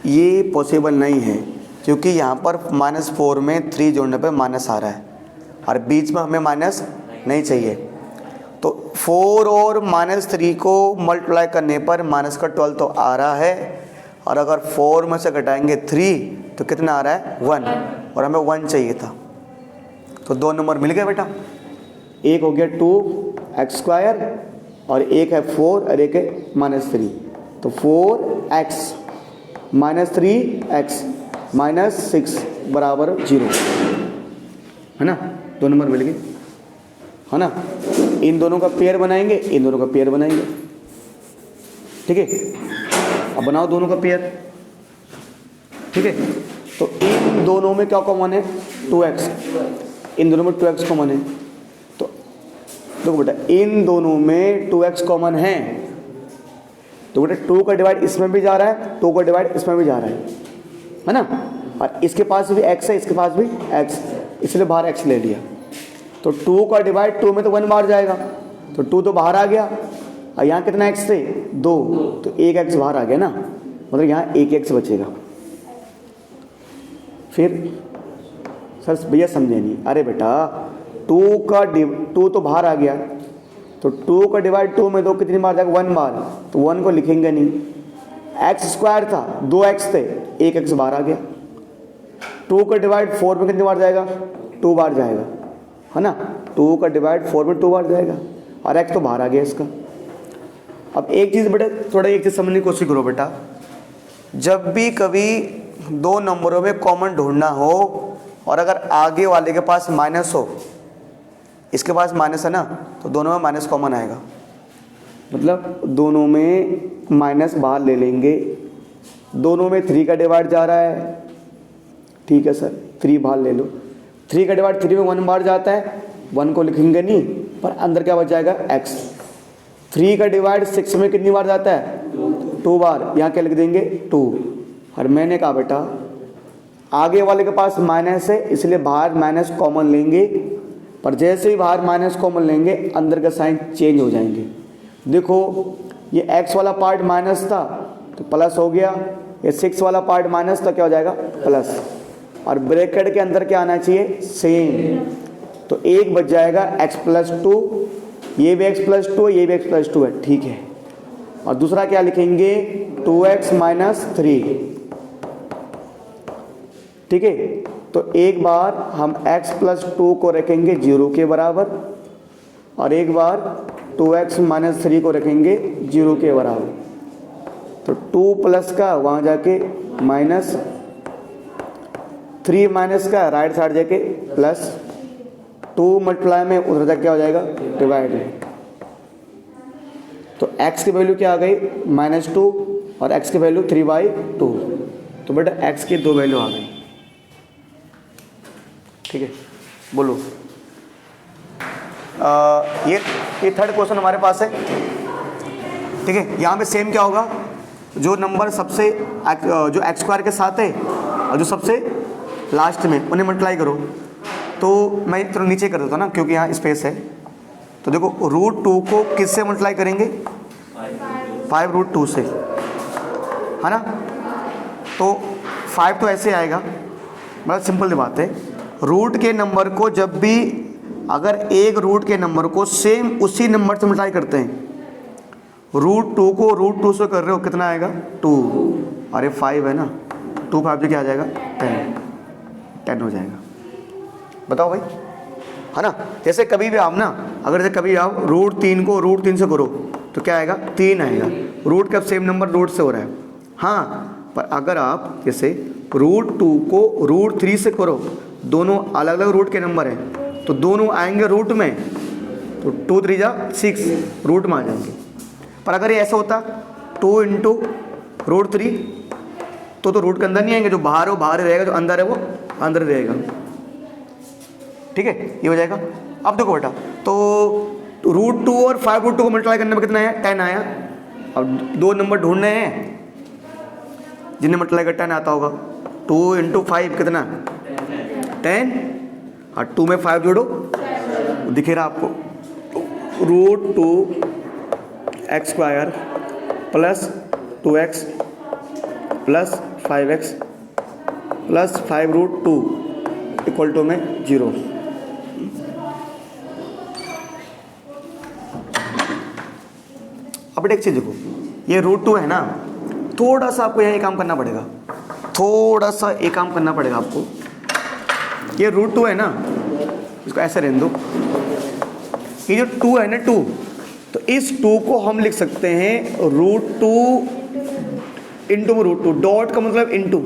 ये पॉसिबल नहीं है, क्योंकि यहाँ पर -4 में 3 जोड़ने पर माइनस आ रहा है और बीच में हमें माइनस नहीं चाहिए। तो 4 और -3 को मल्टीप्लाई करने पर माइनस का 12 तो आ रहा है, और अगर 4 में से घटाएंगे 3 तो कितना आ रहा है 1, और हमें 1 चाहिए था। तो 2 नंबर मिल गए बेटा, एक हो गया 2x² और एक है 4 और एक है -3। तो 4x -3x -6 बराबर 0, है ना। 2 नंबर मिल गए, है ना। इन दोनों का पेयर बनाएंगे, इन दोनों का पेयर बनाएंगे, ठीक है। अब बनाओ दोनों का पेयर, ठीक है। तो इन दोनों में क्या कॉमन है 2x, इन दोनों में 2x कॉमन है। तो देखो बेटा, इन दोनों में 2x कॉमन है, तो बेटा 2 का डिवाइड इसमें भी जा रहा है, 2 का डिवाइड इसमें भी जा रहा है ना। और इसके पास भी x है, इसके पास भी x, इसलिए बाहर x ले लिया। तो 2 का डिवाइड 2 में तो 1 बाहर जाएगा, तो 2 तो बाहर आ गया, और यहाँ कितना x थे 2, तो 1x बाहर आ गया ना, मतलब यहाँ 1x बचेगा। फिर सर भैया समझे नहीं, अरे बेटा 2 तो बाहर आ गया, तो 2 का डिवाइड 2 में 2 कितनी बार जाएगा 1 बार, तो 1 को लिखेंगे नहीं। x² था 2x थे, 1x बाहर आ गया। 2 का डिवाइड 4 में कितनी बार जाएगा 2 बार जाएगा, है ना। 2 का डिवाइड 4 में 2 बार जाएगा, और x तो बाहर आ गया इसका। अब एक चीज़ बेटा, थोड़ा एक चीज़ समझने की कोशिश करो बेटा, जब भी कभी 2 नंबरों में कॉमन ढूंढना हो, और अगर आगे वाले के पास माइनस हो, इसके पास माइनस है ना, तो दोनों में माइनस कॉमन आएगा, मतलब दोनों में माइनस बाहर ले लेंगे। दोनों में 3 का डिवाइड जा रहा है, ठीक है सर 3 बाहर ले लो। 3 का डिवाइड 3 में 1 बाहर जाता है, 1 को लिखेंगे नहीं, पर अंदर क्या बच जाएगा x। 3 का डिवाइड 6 में कितनी बार जाता है 2 बार, यहाँ क्या लिख देंगे 2। और मैंने कहा बेटा आगे वाले के पास माइनस है, इसलिए बाहर माइनस कॉमन लेंगे, पर जैसे ही बाहर माइनस कॉमन लेंगे अंदर का साइन चेंज हो जाएंगे। देखो ये x वाला पार्ट माइनस था तो प्लस हो गया, ये 6 वाला पार्ट माइनस था क्या हो जाएगा प्लस, और ब्रैकेट के अंदर क्या आना चाहिए सेम, तो एक बच जाएगा x+2, ये भी x+2, ये भी x+2 है, ठीक है। और दूसरा क्या लिखेंगे 2x - 3, ठीक है। तो एक बार हम x+2 को रखेंगे 0 के बराबर, और एक बार 2x - 3 को रखेंगे 0 के बराबर। तो 2 प्लस का वहाँ जाके माइनस, 3 माइनस का राइट साइड जाके प्लस, 2 मल्टीप्लाई में उधर तक क्या हो जाएगा डिवाइड में। तो x की वैल्यू क्या आ गई -2, और x की वैल्यू 3/2। तो बेटा x की 2 वैल्यू आ गई, ठीक है। बोलो ये थर्ड क्वेश्चन हमारे पास है, ठीक है। यहाँ पे सेम क्या होगा, जो नंबर सबसे जो x² के साथ है और जो सबसे लास्ट में, उन्हें मल्टीप्लाई करो। तो मैं थोड़ा नीचे कर देता हूँ ना, क्योंकि यहाँ स्पेस है। तो देखो √2 को किससे मल्टीप्लाई करेंगे 5√2 से, है ना। तो 5 तो ऐसे आएगा, मतलब सिंपल सी बात है। रूट के नंबर को जब भी, अगर एक रूट के नंबर को सेम उसी नंबर से मल्टीप्लाई करते हैं, √2 को √2 से कर रहे हो कितना आएगा 2, अरे 5 है ना, 2 5 से क्या आ जाएगा 10 हो जाएगा। बताओ भाई, है ना। जैसे कभी भी आप ना, अगर जैसे कभी आप √3 को √3 से करो तो क्या आएगा 3 आएगा, रूट का सेम नंबर रूट से हो रहा है। हाँ, पर अगर आप जैसे √2 को √3 से करो, दोनों अलग अलग रूट के नंबर हैं, तो दोनों आएंगे रूट में, तो 2 3 जा 6 रूट में आ जाएंगे। पर अगर ये ऐसा होता 2 × √3, तो रूट के अंदर नहीं आएंगे, जो बाहर है वो बाहर ही रहेगा, जो अंदर है वो अंदर ही रहेगा, ठीक है। ये हो जाएगा। अब देखो बेटा, तो √2 और 5√2 को मल्टीप्लाई करने में कितना आया 10 आया। अब 2 नंबर ढूंढने हैं जिन्हें मल्टीप्लाई का 10 आता होगा। 2 × 5 कितना 10, और 2 में 5 जोड़ो, दिखे रहा आपको, √2x² plus 2x plus 5x plus 5√2 equal to में 0। अब एक चीज़ देखो, ये √2 है ना, थोड़ा सा आपको यहाँ ये काम करना पड़ेगा, थोड़ा सा ये काम करना पड़ेगा आपको। ये √2 है ना, इसको ऐसे रहने दो। ये जो 2 है ना 2, तो इस 2 को हम लिख सकते हैं √2 इंटू √2। डॉट का मतलब इंटू,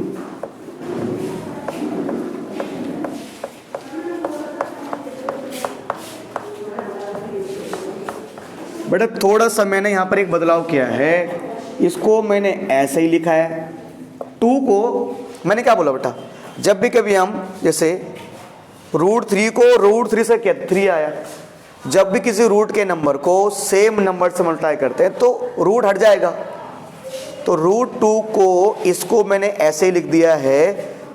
बेटा थोड़ा सा मैंने यहाँ पर एक बदलाव किया है, इसको मैंने ऐसे ही लिखा है। 2 को मैंने क्या बोला बेटा, जब भी कभी हम जैसे √3 को √3 से क्या 3 आया, जब भी किसी रूट के नंबर को सेम नंबर से मल्टीप्लाई करते हैं तो रूट हट जाएगा। तो √2 को इसको मैंने ऐसे ही लिख दिया है,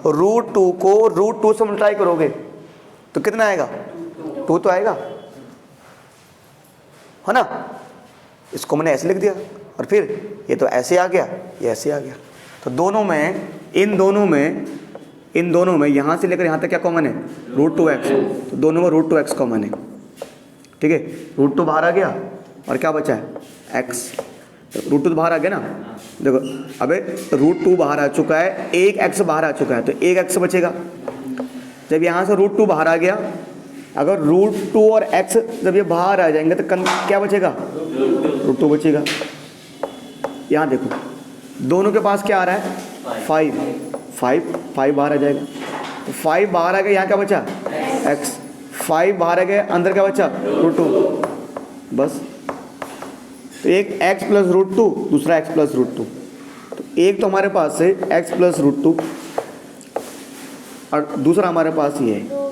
√2 को √2 से मल्टीप्लाई करोगे तो कितना आएगा, 2 तो आएगा, है ना। इसको मैंने ऐसे लिख दिया और फिर ये तो ऐसे आ गया, ये ऐसे आ गया। तो दोनों में, इन दोनों में यहाँ से लेकर यहाँ तक क्या कॉमन है, √2x। तो दोनों में √2x कॉमन है, ठीक है। √2 बाहर आ गया और क्या बचा है, x। तो √2 तो बाहर आ गया ना, देखो अबे √2 बाहर आ चुका है, एक x बाहर आ चुका है, तो एक x बचेगा। जब यहाँ से √2 बाहर आ गया, अगर √2 और x जब ये बाहर आ जाएंगे तो क्या बचेगा, √2 बचेगा। यहाँ देखो दोनों के पास क्या आ रहा है, 5 बाहर आ जाएगा। तो 5 बाहर आ गया, यहाँ क्या बचा, x। 5 बाहर आ गया, अंदर क्या बचा, √2, बस। तो एक x प्लस √2, दूसरा x प्लस √2। तो एक तो हमारे पास है x प्लस √2 और दूसरा हमारे पास ये है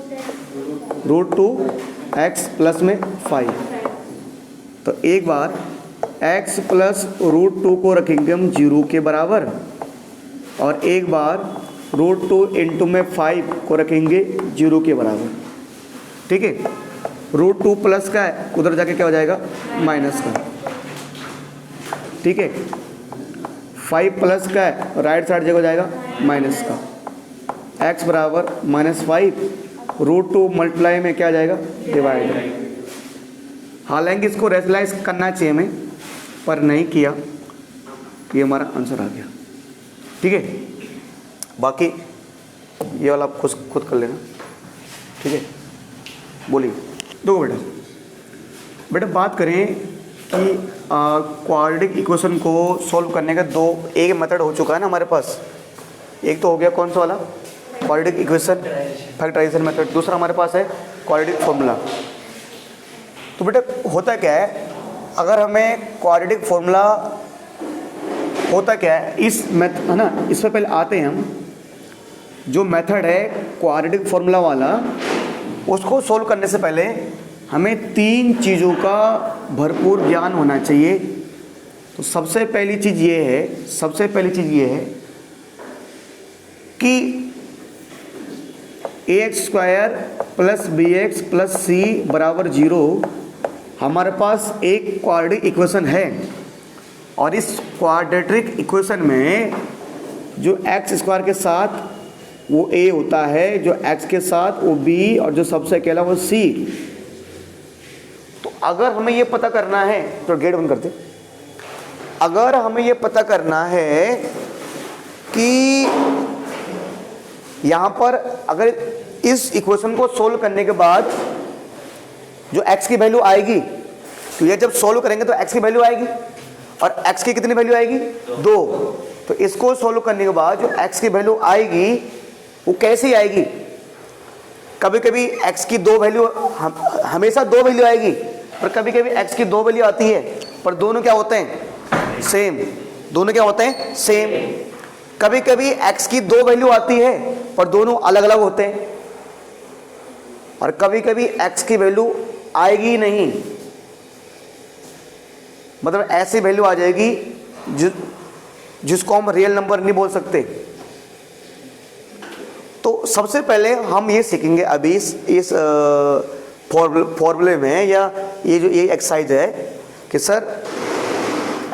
√2x प्लस में 5। तो एक बार x प्लस √2 को रखेंगे हम 0 के बराबर, और एक बार √2 इंटू में 5 को रखेंगे 0 के बराबर, ठीक है। √2 प्लस का है, उधर जाके क्या हो जाएगा, माइनस का, ठीक है। 5 प्लस का है, राइट साइड जगह हो जाएगा माइनस का। x बराबर -5, √2 मल्टीप्लाई में क्या आ जाएगा, डिवाइड। हालांकि इसको रेशनलाइज करना चाहिए हमें, पर नहीं किया, तो ये हमारा आंसर आ गया, ठीक है। बाकी ये वाला आप खुद कर लेना, ठीक है। बोलिए, दो बेटा बात करें कि क्वाड्रेटिक इक्वेशन को सॉल्व करने का एक मेथड हो चुका है ना हमारे पास। एक तो हो गया कौन सा वाला, क्वाड्रेटिक इक्वेशन फैक्टराइजेशन मेथड। दूसरा हमारे पास है क्वाड्रेटिक फॉर्मूला। तो बेटा होता क्या है, अगर हमें क्वाड्रेटिक फॉर्मूला होता क्या है, इस मेथड है ना, इससे पहले आते हैं हम, जो मेथड है क्वाड्रेटिक फॉर्मूला वाला, उसको सोल्व करने से पहले हमें 3 चीज़ों का भरपूर ज्ञान होना चाहिए। तो सबसे पहली चीज़ ये है कि ax² + bx + c = 0 हमारे पास एक क्वाड्रेटिक इक्वेशन है, और इस क्वाड्रेटिक इक्वेशन में जो x² के साथ वो a होता है, जो x के साथ वो b, और जो सबसे अकेला वो c। तो अगर हमें ये पता करना है, तो गेट बंद करते, अगर हमें ये पता करना है कि यहाँ पर अगर इस इक्वेशन को सोल्व करने के बाद जो x की वैल्यू आएगी, तो ये जब सोल्व करेंगे तो x की वैल्यू आएगी, और x की कितनी वैल्यू आएगी, 2। तो इसको सोल्व करने के बाद जो x की वैल्यू आएगी वो कैसी आएगी, कभी कभी x की 2 वैल्यू, हमेशा 2 वैल्यू आएगी, और कभी कभी x की 2 वैल्यू आती है, पर दोनों क्या होते हैं, सेम। दोनों क्या होते हैं, सेम। कभी कभी x की 2 वैल्यू आती है पर दोनों अलग अलग होते हैं, और कभी कभी x की वैल्यू आएगी नहीं, मतलब ऐसी वैल्यू आ जाएगी जिसको हम रियल नंबर नहीं बोल सकते। तो सबसे पहले हम ये सीखेंगे अभी इस फॉर्मूले में, या ये एक्सरसाइज है कि सर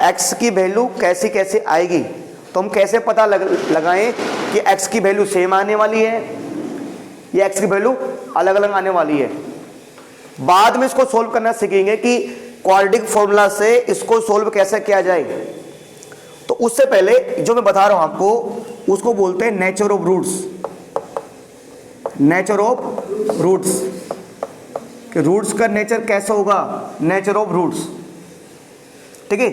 x की वैल्यू कैसे कैसे आएगी। तो हम कैसे पता लगाएं कि x की वैल्यू सेम आने वाली है या x की वैल्यू अलग अलग आने वाली है। बाद में इसको सोल्व करना सीखेंगे कि क्वाड्रेटिक फॉर्मूला से इसको सोल्व कैसे किया जाए, तो उससे पहले जो मैं बता रहा हूं आपको उसको बोलते हैं nature of roots. Nature of roots, कि रूट्स का नेचर कैसा होगा, नेचर ऑफ रूट्स। ठीक है,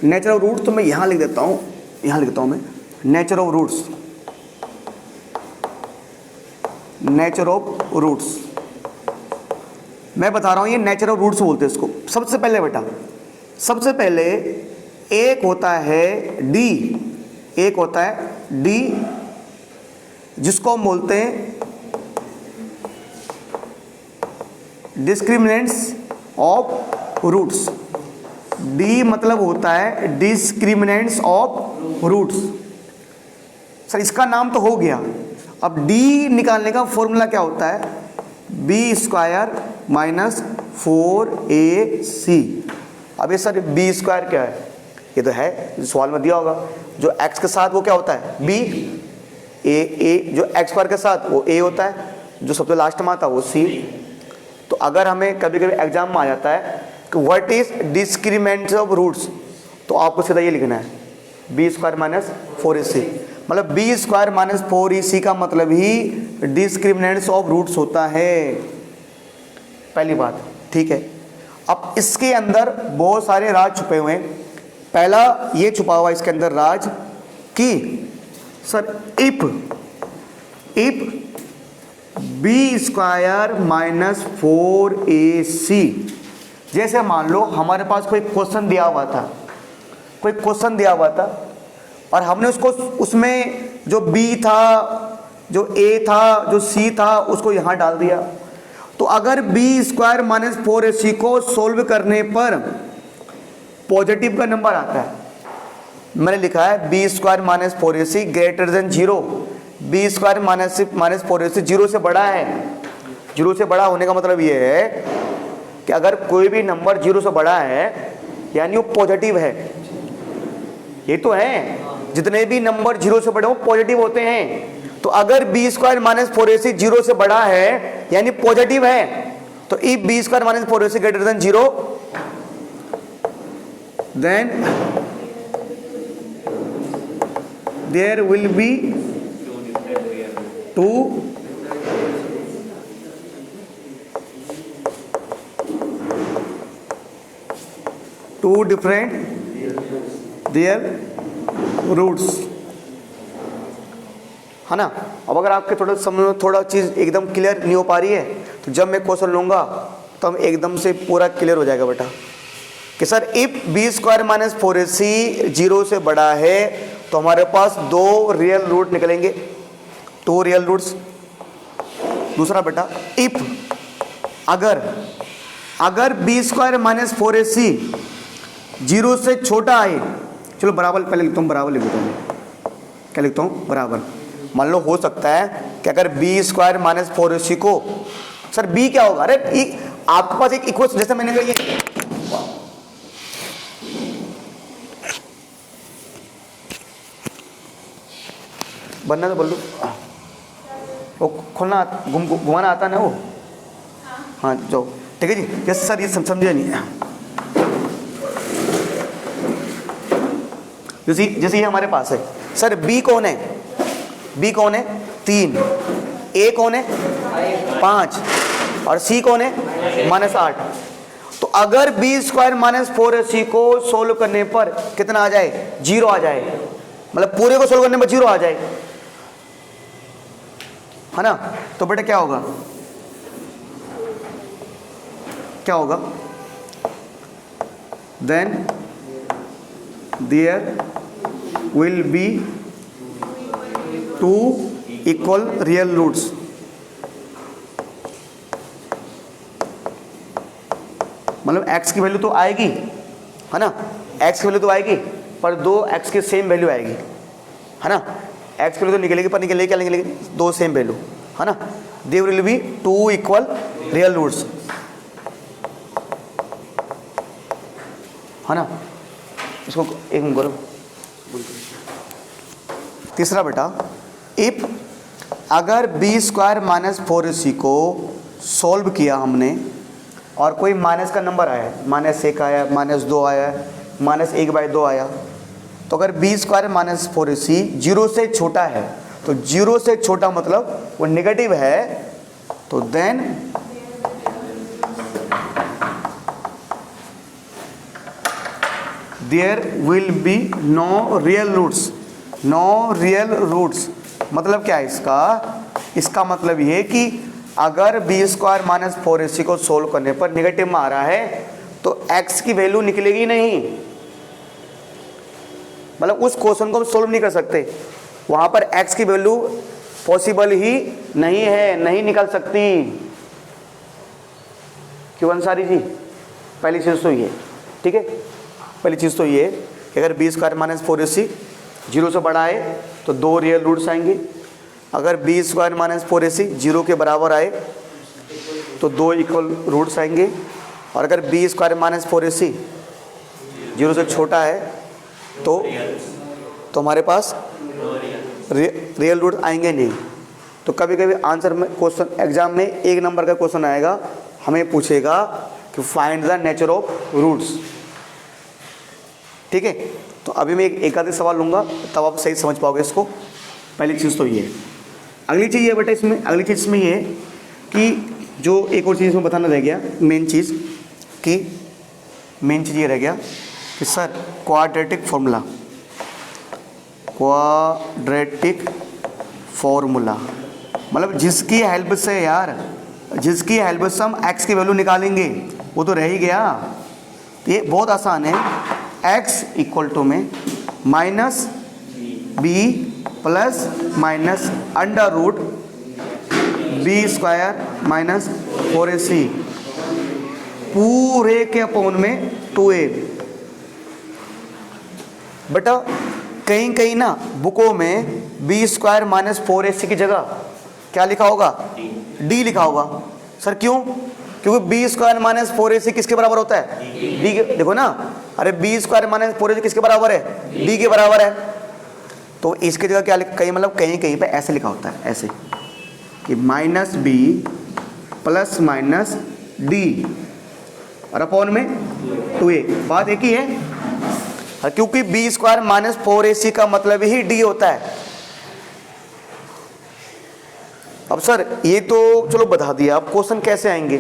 नेचर ऑफ रूट्स तो मैं यहां लिख देता हूं, यहां लिखता हूं मैं nature of roots, nature of roots. मैं बता रहा हूं ये नेचर ऑफ रूट्स बोलते हैं इसको। सबसे पहले बेटा, सबसे पहले एक होता है डी, एक होता है डी जिसको हम बोलते हैं डिस्क्रिमिनेंट्स ऑफ रूट्स। डी मतलब होता है डिस्क्रिमिनेंट्स ऑफ रूट्स। सर इसका नाम तो हो गया, अब डी निकालने का फॉर्मूला क्या होता है, बी स्क्वायर माइनस 4ac। अब ये सर बी स्क्वायर क्या है, ये तो है सवाल में दिया होगा, जो x के साथ वो क्या होता है b, a जो x स्क्वायर के साथ वो a होता है, जो सबसे लास्ट में आता है वो c। तो अगर हमें कभी कभी एग्जाम में आ जाता है कि व्हाट इज डिस्क्रिमिनेंट्स ऑफ रूट्स, तो आपको सीधा ये लिखना है बी स्क्वायर माइनस 4ac। मतलब बी स्क्वायर माइनस 4ac का मतलब ही डिस्क्रिमिनेंट्स ऑफ रूट्स होता है, पहली बात। ठीक है, अब इसके अंदर बहुत सारे राज छुपे हुए हैं। पहला ये छुपा हुआ इसके अंदर राज कि sir if B square minus 4ac, जैसे मान लो हमारे पास कोई क्वेश्चन दिया हुआ था, कोई क्वेश्चन दिया हुआ था और हमने उसको उसमें जो b था, जो a था, जो c था, उसको यहाँ डाल दिया। तो अगर बी स्क्वायर माइनस 4ac को सोल्व करने पर पॉजिटिव का नंबर आता है, मैंने लिखा है B square minus 4ac greater than 0, B square minus 4ac 0 से बड़ा है। 0 से बड़ा होने का मतलब ये है कि अगर कोई भी नंबर 0 से बड़ा है यानी वो पॉजिटिव है। ये तो है, जितने भी नंबर 0 से बड़े वो पॉजिटिव होते हैं। तो अगर बी स्क्वायर माइनस 4ac 0 से बड़ा है यानी पॉजिटिव है, तो if B square minus 4ac greater than 0 then there will be two different their roots, है ना। अब अगर आपके थोड़ा समझ में थोड़ा चीज़ एकदम क्लियर नहीं हो पा रही है, तो जब मैं क्वेश्चन लूँगा तो हम एकदम से पूरा क्लियर हो जाएगा बेटा कि sir if B square minus 4ac 0 से बड़ा है तो हमारे पास 2 रियल रूट निकलेंगे, 2 रियल रूट्स। दूसरा बेटा इफ अगर बी स्क्वायर माइनस 4ac 0 से छोटा है, चलो बराबर पहले लिखता हूँ, बराबर लिखता हूँ, क्या लिखता हूँ, बराबर। मान लो हो सकता है कि अगर बी स्क्वायर माइनस 4ac को, सर बी क्या होगा, अरे आपके पास एक इक्वेशन, जैसे मैंने कहा ये बनना तो बोल लो, वो खोलना घुमाना आता ना वो, हाँ जाओ, ठीक है जी। जैसे सर ये समझे नहीं, जैसे ये हमारे पास है सर, बी कौन है, बी कौन है 3, ए कौन है 5 और सी कौन है -8। तो अगर बी स्क्वायर माइनस 4ac को सोल्व करने पर कितना आ जाए, 0 आ जाए, मतलब पूरे को सोल्व करने पर 0 आ जाए, है ना। तो बेटा क्या होगा, क्या होगा, then there will be 2 equal real roots. मतलब x की वैल्यू तो आएगी, है ना, x की वैल्यू तो आएगी, पर 2x की सेम वैल्यू आएगी, है ना। x की वैल्यू तो निकलेगी, पर निकलेगी क्या निकलेगी, 2 सेम वैल्यू, है ना। There will be 2 equal real roots, है ना। इसको एक मिनट करो। तीसरा बेटा, इफ अगर बी स्क्वायर माइनस 4ac को सॉल्व किया हमने और कोई माइनस का नंबर आया, -1 आया, -2 आया, -1/2 आया, तो अगर बी स्क्वायर माइनस 4ac 0 से छोटा है, तो 0 से छोटा मतलब वो नेगेटिव है, तो then there will be no real roots. No real roots मतलब क्या है इसका मतलब ये कि अगर बी स्क्वायर माइनस 4ac को सोल्व करने पर निगेटिव में आ रहा है तो x की वैल्यू निकलेगी नहीं, मतलब उस क्वेश्चन को हम सोल्व नहीं कर सकते, वहां पर x की वैल्यू पॉसिबल ही नहीं है, नहीं निकल सकती। क्यों अंसारी जी? पहली चीज तो ये, ठीक है, पहली चीज तो ये कि अगर बी स्क्वायर माइनस 4ac 0 से बड़ा आए तो 2 रियल रूट्स आएंगे, अगर बी स्क्वायर माइनस 4ac 0 के बराबर आए तो 2 इक्वल रूट्स आएंगे, और अगर बी स्क्वायर माइनस 4ac 0 से छोटा है तो हमारे पास रियल रूट आएंगे नहीं। तो कभी कभी आंसर में क्वेश्चन एग्जाम में 1 नंबर का क्वेश्चन आएगा, हमें पूछेगा कि find the nature of roots, ठीक है। तो अभी मैं एक आधे सवाल लूँगा तब आप सही समझ पाओगे इसको। पहली चीज़ तो ये है। अगली चीज़ ये बेटा इसमें, अगली चीज़ इसमें ये कि जो एक और चीज़ इसमें बताना रह गया, मेन चीज़ ये रह गया कि सर क्वाड्रेटिक फॉर्मूला मतलब जिसकी हेल्प से हम x की वैल्यू निकालेंगे वो तो रह ही गया। ये बहुत आसान है, x इक्वल टू में -b plus minus under root B square minus 4ac पूरे के अपोन में 2a। बेटा कहीं ना बुकों में बी स्क्वायर माइनस 4ac की जगह क्या लिखा होगा? d लिखा होगा। सर क्यों? क्योंकि बी स्क्वायर माइनस 4ac किसके बराबर होता है? d के। देखो ना, अरे बी स्क्वायर माइनस 4ac किसके बराबर है? d के बराबर है। तो इसकी जगह क्या कहीं मतलब कहीं पे ऐसे लिखा होता है, ऐसे कि -b प्लस माइनस d और अपॉन में 2a। बात एक ही है, क्योंकि बी स्क्वायर माइनस 4ac का मतलब ही d होता है। अब सर ये तो चलो बता दिया, अब क्वेश्चन कैसे आएंगे?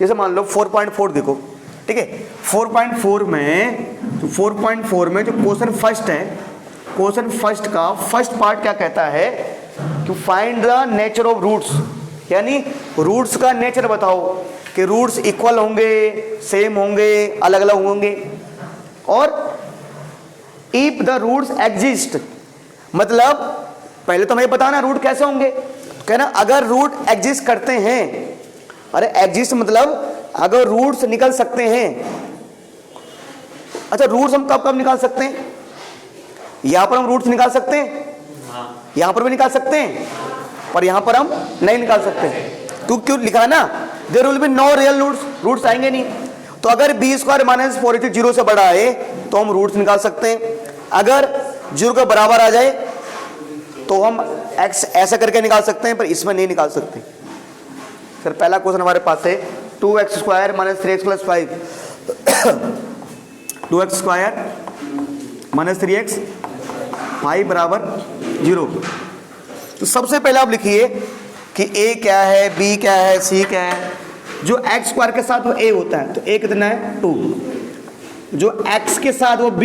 जैसे मान लो 4.4 देखो, ठीक है, 4.4 में जो क्वेश्चन फर्स्ट है, क्वेश्चन फर्स्ट का फर्स्ट पार्ट क्या कहता है कि find the nature of roots, यानी रूट्स का नेचर बताओ कि रूट्स इक्वल होंगे, सेम होंगे, अलग अलग होंगे। और इफ द रूट्स एग्जिस्ट मतलब पहले तो हमें बताना रूट कैसे होंगे, कहना अगर रूट एग्जिस्ट करते हैं। अरे एग्जिस्ट मतलब अगर रूट्स निकल सकते हैं। अच्छा रूट्स हम कब निकाल सकते हैं? यहां पर हम रूट्स निकाल सकते हैं, यहां पर भी निकाल सकते हैं, पर यहां पर हम नहीं निकाल सकते। क्यों लिखा ना, there will be no real roots आएंगे नहीं। तो अगर बी स्क्वायर माइनस 4ac 0 से बड़ा है तो हम रूट्स निकाल सकते हैं। अगर 0 के बराबर आ जाए तो हम x ऐसा करके निकाल सकते हैं, पर इसमें नहीं निकाल सकते। सर पहला क्वेश्चन हमारे पास है 2x square minus 3x plus 5 2x square minus 3x 5 बराबर 0। तो सबसे पहले आप लिखिए कि a क्या है, b क्या है, c क्या है। जो x स्क्वायर के साथ वो a होता है तो a कितना है? 2। जो x के साथ वो b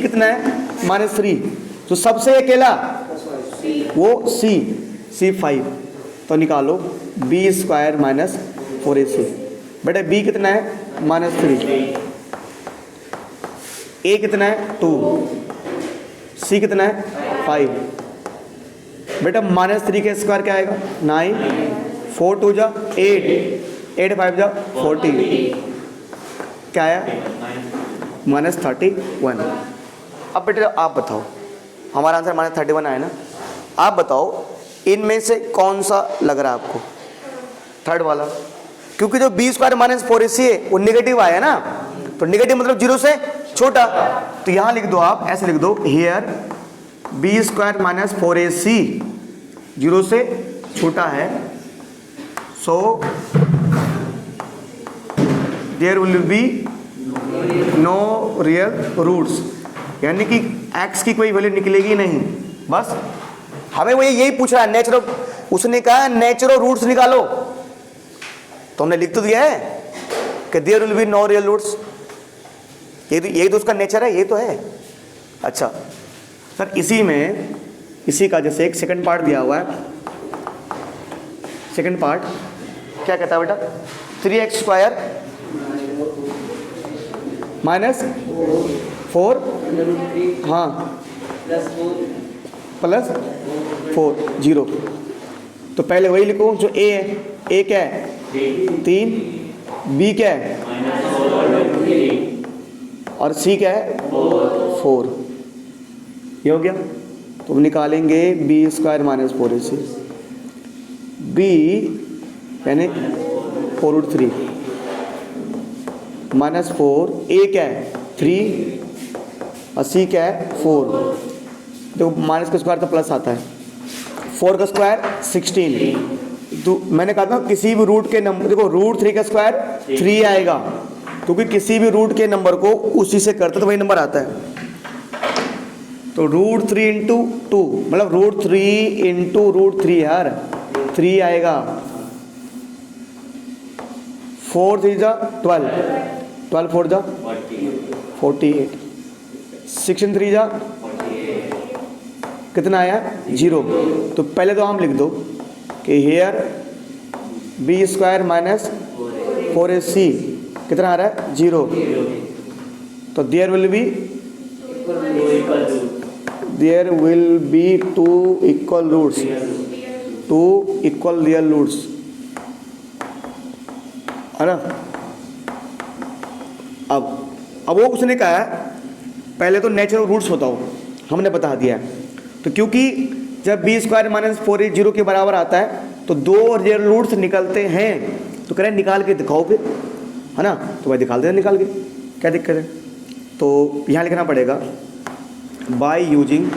कितना है? -3। तो सबसे अकेला वो c 5। तो निकालो b स्क्वायर माइनस 4ac। बेटा b कितना है? -3। a कितना है? 2। c कितना है? 5। बेटा -3 के स्क्वायर क्या आएगा? 9। 4 2 जा 8, 8 5 जा 40। क्या आया? -31। अब बेटा आप बताओ, हमारा आंसर -31 आया ना। आप बताओ इनमें से कौन सा लग रहा है आपको? थर्ड वाला, क्योंकि जो बी स्क्वायर माइनस 4ac है वो निगेटिव आया ना, तो निगेटिव मतलब 0 से छोटा। तो यहां लिख दो, आप ऐसे लिख दो, here B square minus 4ac 0 से छोटा है, so there will be no real roots, यानी कि x की कोई वैल्यू निकलेगी नहीं। बस हमें वो यही पूछ रहा है, नेचुरल, उसने कहा नेचुरल रूट्स निकालो, तो हमने लिख तो दिया है कि there will be no real roots. यही तो उसका नेचर है, ये तो है। अच्छा सर, इसी का जैसे एक सेकंड पार्ट दिया हुआ है। सेकंड पार्ट क्या कहता है बेटा? 3x स्क्वायर माइनस 4, हाँ, प्लस 4 0। तो पहले वही लिखो जो a है। a क्या है? 3, b क्या है? और c क्या है? 4। ये हो गया। तो हम निकालेंगे B square minus 4ac, b यानी 4√3 माइनस 4, a क्या है? 3 और c क्या है? 4। देखो माइनस का स्क्वायर तो प्लस आता है, 4 का स्क्वायर 16। तो मैंने कहा था किसी भी रूट के नंबर, देखो √3 का स्क्वायर 3 आएगा, क्योंकि किसी भी रूट के नंबर को उसी से करते तो वही नंबर आता है। तो √3 इंटू 2 मतलब √3 इंटू √3 यार 3 आएगा। 4 3 जा 12, 12 4 जा 48, 6 3 जा कितना आया? 0। तो पहले तो हम लिख दो कि here B square minus 4ac कितना आ रहा है? 0। तो there will be 2 equal roots, 2 equal real roots, है ना। अब वो उसने कहा है पहले तो नेचुरल रूट्स बताओ, हमने बता दिया। तो क्योंकि जब बी स्क्वायर माइनस 4 0 के बराबर आता है तो 2 रियल रूट्स निकलते हैं, तो कह रहे हैं निकाल के दिखाओ फिर, है ना। तो भाई दिखा दें, निकाल के, क्या दिक्कत है। तो यहाँ लिखना पड़ेगा बाय यूजिंग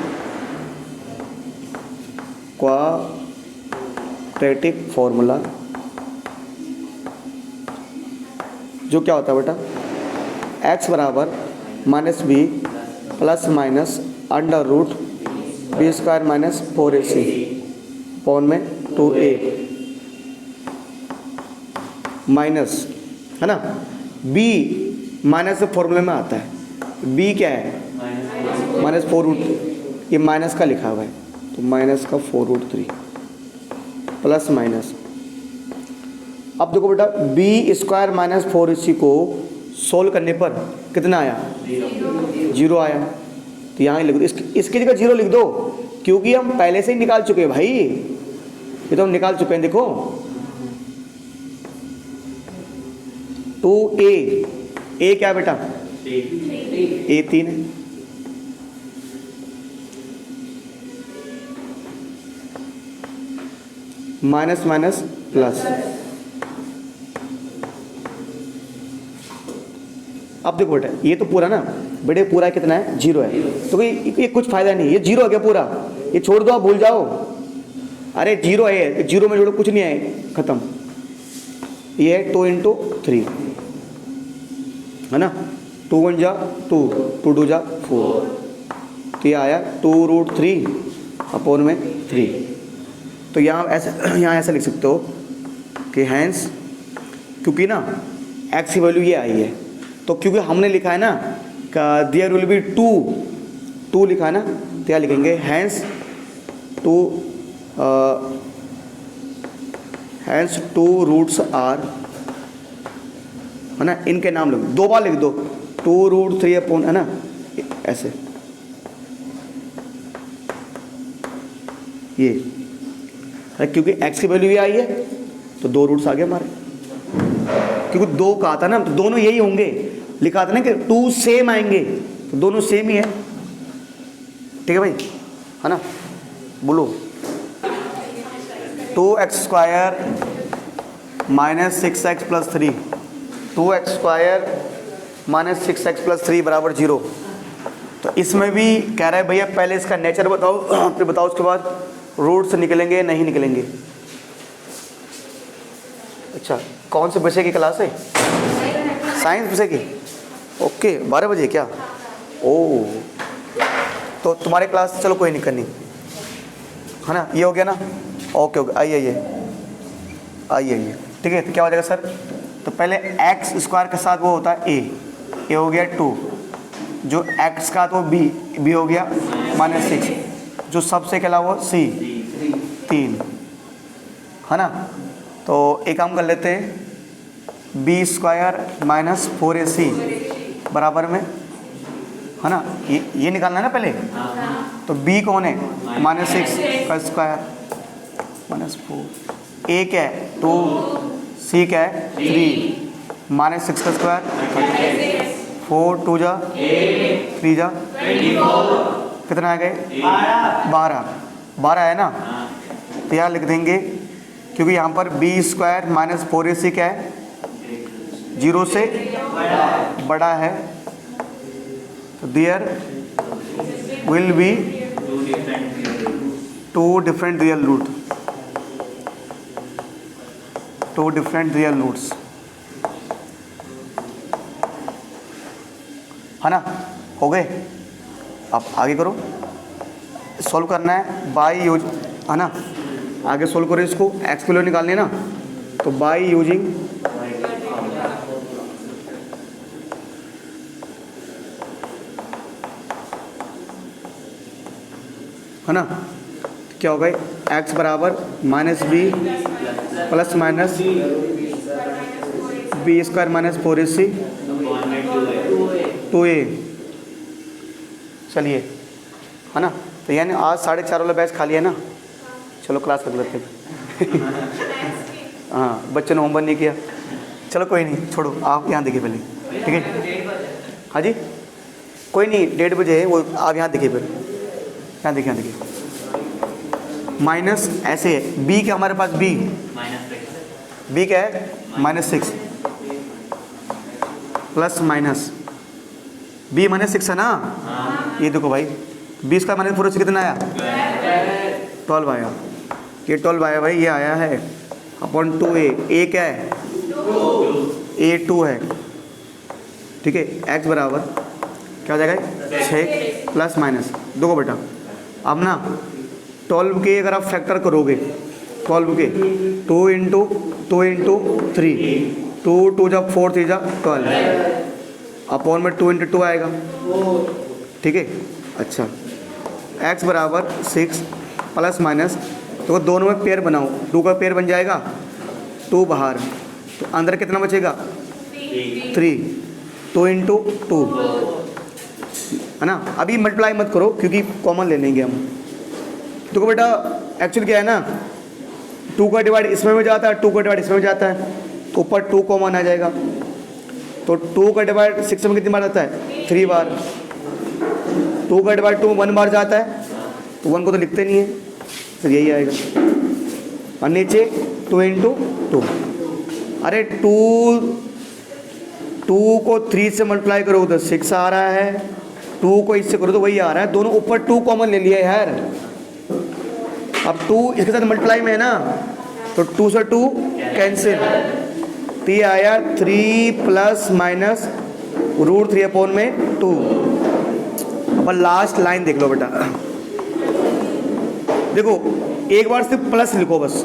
क्वाड्रेटिक फॉर्मूला, जो क्या होता है बेटा? x बराबर minus B plus minus under root B square minus 4ac upon में 2a माइनस, है ना, b माइनस फॉर्मूले में आता है। b क्या है? माइनस 4√3, ये माइनस का लिखा हुआ है, तो माइनस का 4√3 प्लस माइनस। अब देखो बेटा बी स्क्वायर माइनस 4ac को सोल्व करने पर कितना आया? 0 आया। तो यहाँ लिख दो, इसकी जगह 0 लिख दो, क्योंकि हम पहले से ही निकाल चुके हैं भाई, ये तो हम निकाल चुके हैं। देखो 2a, a क्या बेटा? a 3 है, माइनस माइनस प्लस। अब देखो बेटा ये तो पूरा ना बेटे, पूरा कितना है? 0 है। तो ये कुछ फायदा नहीं, ये 0 हो गया पूरा, ये छोड़ दो, आप भूल जाओ। अरे 0 है, 0 में जोड़ो, कुछ नहीं है, खत्म। ये है 2 इंटू 3, है ना, 2 1 जा 2, 2 2 जा 4, तो ये आया 2√3 अपॉन में 3। तो यहाँ ऐसा लिख सकते हो कि हैंस, क्योंकि ना x की वैल्यू ये आई है, तो क्योंकि हमने लिखा है ना देयर विल बी 2 लिखा है ना, तो क्या लिखेंगे? हैंस 2 रूट्स आर, है ना, इनके नाम लिख दो, बार लिख दो 2√3 अपॉन, है ना, ऐसे ये, क्योंकि x की वैल्यू ये आई है तो 2 रूट्स आ गए हमारे, क्योंकि 2 का आता ना, तो दोनों यही होंगे, लिखा था ना कि 2 सेम आएंगे, तो दोनों सेम ही है। ठीक है भाई, है ना, बोलो 2x square minus 6x plus 3, 2x square minus 6x plus 3 बराबर 0। तो इसमें भी कह रहा है भैया पहले इसका नेचर बताओ, फिर बताओ उसके बाद रूट्स निकलेंगे नहीं निकलेंगे। अच्छा, कौन से विषय की क्लास है? साइंस विषय की? ओके 12 बजे क्या? ओ तो तुम्हारे क्लास चलो कोई नहीं करनी है ना, ये हो गया ना। ओके ओके आइए आइए आइए आइए ठीक है। तो क्या हो जाएगा सर? तो पहले एक्स स्क्वायर के साथ वो होता है ए हो गया 2, जो एक्स का तो बी हो गया -6, जो सबसे कहला वो सी 3 है ना। तो एक काम कर लेते हैं, बी स्क्वायर -4ac बराबर में है ना, ये निकालना है ना पहले। तो b कौन है? -6 का स्क्वायर -4, a क्या है 2, c क्या है 3, -6 का स्क्वायर 4 2 जा 3 जा कितना आ गए? 12 है ना। तो यहाँ लिख देंगे, क्योंकि यहाँ पर बी स्क्वायर -4ac क्या है? 0 से बड़ा है। तो there will be 2 different real root, 2 different real roots है ना। हो गए? अब आगे करो, सॉल्व करना है बाय यूज है ना। आगे सॉल्व करो इसको, एक्स की वैल्यू निकालनी है ना। तो बाय यूजिंग है ना, क्या होगा? एक्स बराबर -b plus minus B square -4ac 2a। चलिए है ना। तो यानी आज 4:30 वाला बैच खाली है ना। चलो क्लास कर लेते हैं। हाँ बच्चों ने होमवर्क नहीं किया, चलो कोई नहीं छोड़ो, आप यहाँ देखिए पहले ठीक है। हाँ जी कोई नहीं, 1:30 बजे है वो, आप यहाँ देखिए फिर, यहाँ देखिए यहाँ देखिए। माइनस ऐसे है, बी क्या हमारे पास? बी क्या है? -6 प्लस माइनस बी -6 है ना। ये देखो भाई, 20 का -4 से कितना आया? 12 आया। ये 12 आया भाई, ये आया है अपॉन 2a। ए क्या है? a2 है ठीक है। x बराबर क्या हो जाएगा? 6 प्लस माइनस देखो बेटा, अब ना 12 के अगर आप फैक्टर करोगे, 12 के 2 इंटू 3, 2 जब 4 3 जा 12 अपॉन में 2 इंटू 2 आएगा ठीक है। अच्छा x बराबर 6 प्लस माइनस, तो दोनों में पेयर बनाओ, 2 का पेयर बन जाएगा, 2 बाहर, तो अंदर कितना बचेगा? 3, 2 इंटू 2 है ना। अभी मल्टीप्लाई मत करो क्योंकि कॉमन ले लेंगे हम। देखो बेटा एक्चुअली क्या है ना, 2 का डिवाइड इसमें हो जाता है, 2 का डिवाइड इसमें हो जाता है, तो ऊपर 2 कॉमन आ जाएगा। तो 2 का डिवाइड 6 में कितनी बार आता है? 3 बार। 2 का डिवाइड 2 में 1 बार जाता है, तो 1 को तो लिखते नहीं है, फिर यही आएगा। और नीचे 2 इंटू 2, अरे 2 को 3 से मल्टीप्लाई करो तो 6 आ रहा है, 2 को इससे करो तो वही आ रहा है, दोनों ऊपर 2 कॉमन ले लिया है यार। अब 2 इसके साथ मल्टीप्लाई में है ना, तो 2 से 2 कैंसिल, तो ये आया 3 प्लस माइनस √3 अपॉन में 2। अब लास्ट लाइन देख लो बेटा, देखो एक बार सिर्फ प्लस लिखो बस,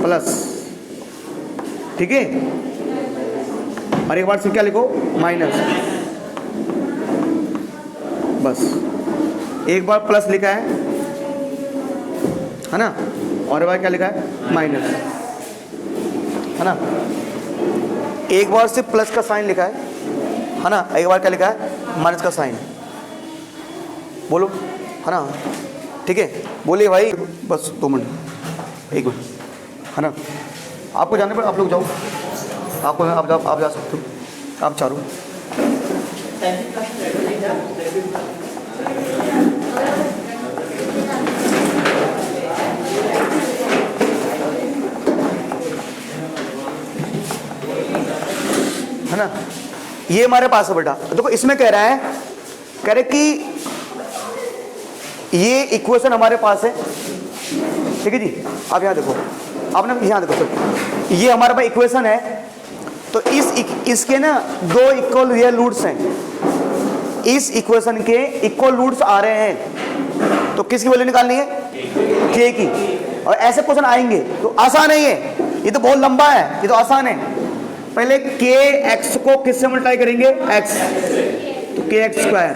प्लस ठीक है, और एक बार सिर्फ क्या लिखो? माइनस। बस एक बार प्लस लिखा है ना, और एक बार क्या लिखा है? माइनस है ना। एक बार सिर्फ प्लस का साइन लिखा है ना, एक बार क्या लिखा है? माइनस का साइन। बोलो है ना, ठीक है बोलिए भाई, बस 2 मिनट 1 मिनट है ना। आपको जाने पर आप लोग जाओ, आप जा सकते हो, आप चारों। है ना, ये हमारे पास है बेटा। देखो इसमें कह रहा है, कह रहे कि ये इक्वेशन हमारे पास है, ठीक है जी। अब यहाँ देखो, आपने यहाँ देखो, ये हमारे पास इक्वेशन है। तो इसके ना दो इक्वल रियल रूट्स हैं, इस इक्वेशन के इक्वल रूट्स आ रहे हैं, तो किसकी वैल्यू निकालनी है? के की। और ऐसे क्वेश्चन आएंगे तो आसान है ये तो बहुत लंबा है, ये तो आसान है। पहले के एक्स को किससे मल्टीप्लाई करेंगे? एक्स, तो के एक्स स्क्वायर,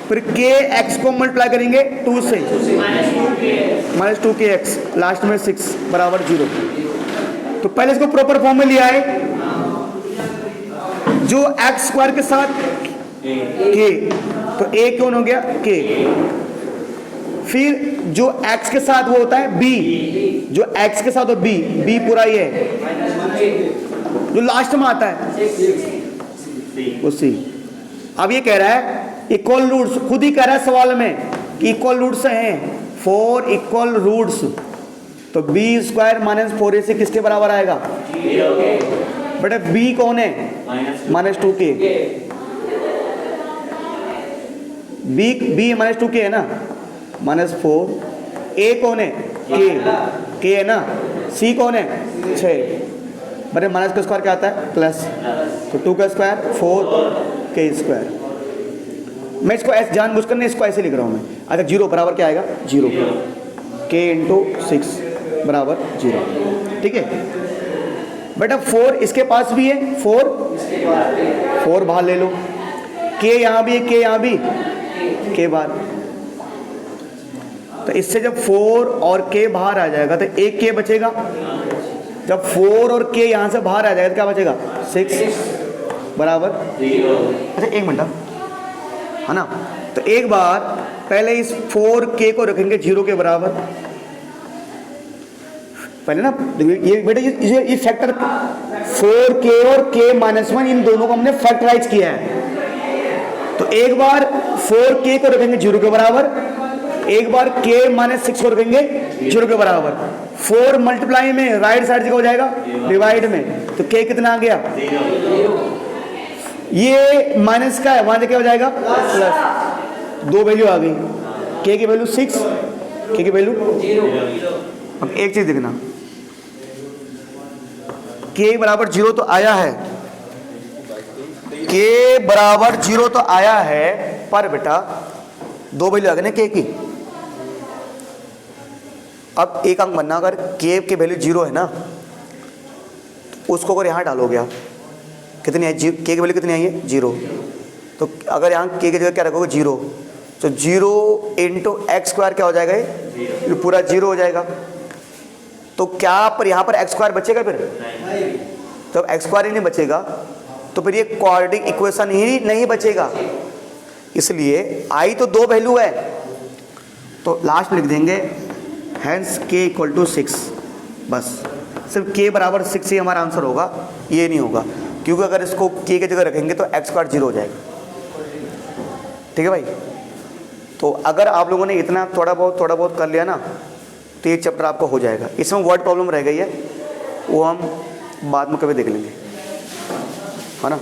फिर के एक्स को मल्टीप्लाई करेंगे 2 से, माइनस 2 के एक्स, लास्ट में 6 बराबर 0। तो पहले इसको प्रॉपर फॉर्म में लिया है, जो एक्स स्क्वायर के साथ के, तो ए कौन हो गया? के। फिर जो x के साथ वो होता है b, जो x के साथ हो b पूरा ये है, जो लास्ट में आता है वो c। अब ये कह रहा है इक्वल रूट्स, खुद ही कह रहा है सवाल में कि इक्वल रूट्स हैं, 4 इक्वल रूट्स, तो b स्क्वायर माइनस 4ac किसके बराबर आएगा? बेटा b कौन है? Minus 2k। b minus 2k है ना, माइनस 4। a कौन है? k है ना। c कौन है? 6। बड़े माइनस का स्क्वायर क्या आता है? प्लस, तो 2 का स्क्वायर 4 k स्क्वायर। मैं इसको ऐसे जानबूझकर नहीं, इसको ऐसे लिख रहा हूँ मैं। अच्छा 0 बराबर क्या आएगा? 0, k इंटू 6 बराबर 0। ठीक है बेटा, 4 इसके पास भी है, 4 बाहर ले लो, k यहाँ भी है, k यहाँ भी, k बाहर। तो इससे जब 4 और k बाहर आ जाएगा तो एक k बचेगा। जब 4 और k यहाँ से बाहर आ जाएगा तो क्या बचेगा? 6 बराबर 0। अच्छा 1 मिनट है ना, तो एक बार पहले इस 4k को रखेंगे 0 के बराबर, पहले ना ये बेटा ये फैक्टर 4k और k माइनस 1 इन दोनों को हमने फैक्टराइज किया है। तो एक बार 4k को रखेंगे 0 के बराबर, एक बार k माइनस 6 को रखेंगे 0 के बराबर। 4 मल्टीप्लाई में राइट साइड से हो जाएगा डिवाइड में, तो k कितना आ गया? ये माइनस का है, वहां से क्या हो जाएगा? प्लस। 2 वैल्यू आ गई, k की वैल्यू 6, k की वैल्यू 0। अब एक चीज देखना, k बराबर 0 तो आया है, k बराबर 0 तो आया है, पर बेटा 2 वैल्यू आ गई ना k की। अब एक अंक बनना, अगर k की वैल्यू 0 है ना, तो उसको अगर यहाँ डालोगे आप, कितनी है? k की वैल्यू कितनी आई है? 0। तो अगर यहाँ k की जगह क्या रखोगे? 0, तो 0 इंटू एक्स स्क्वायर क्या हो जाएगा? ये पूरा 0 हो जाएगा। तो क्या पर यहाँ पर एक्स स्क्वायर बचेगा? फिर जब एक्स स्क्वायर ही नहीं बचेगा तो फिर ये क्वाड्रेटिक इक्वेशन ही नहीं बचेगा। इसलिए आई तो 2 वैल्यू है, तो लास्ट में लिख देंगे हैंस k इक्वल टू 6। बस सिर्फ k बराबर 6 ही हमारा आंसर होगा, ये नहीं होगा, क्योंकि अगर इसको k की जगह रखेंगे तो एक्स स्क्वायर 0 हो जाएगा। ठीक है भाई, तो अगर आप लोगों ने इतना थोड़ा बहुत कर लिया ना, तो ये चैप्टर आपको हो जाएगा। इसमें वर्ड प्रॉब्लम रह गई है, वो हम बाद में कभी देख लेंगे, है ना।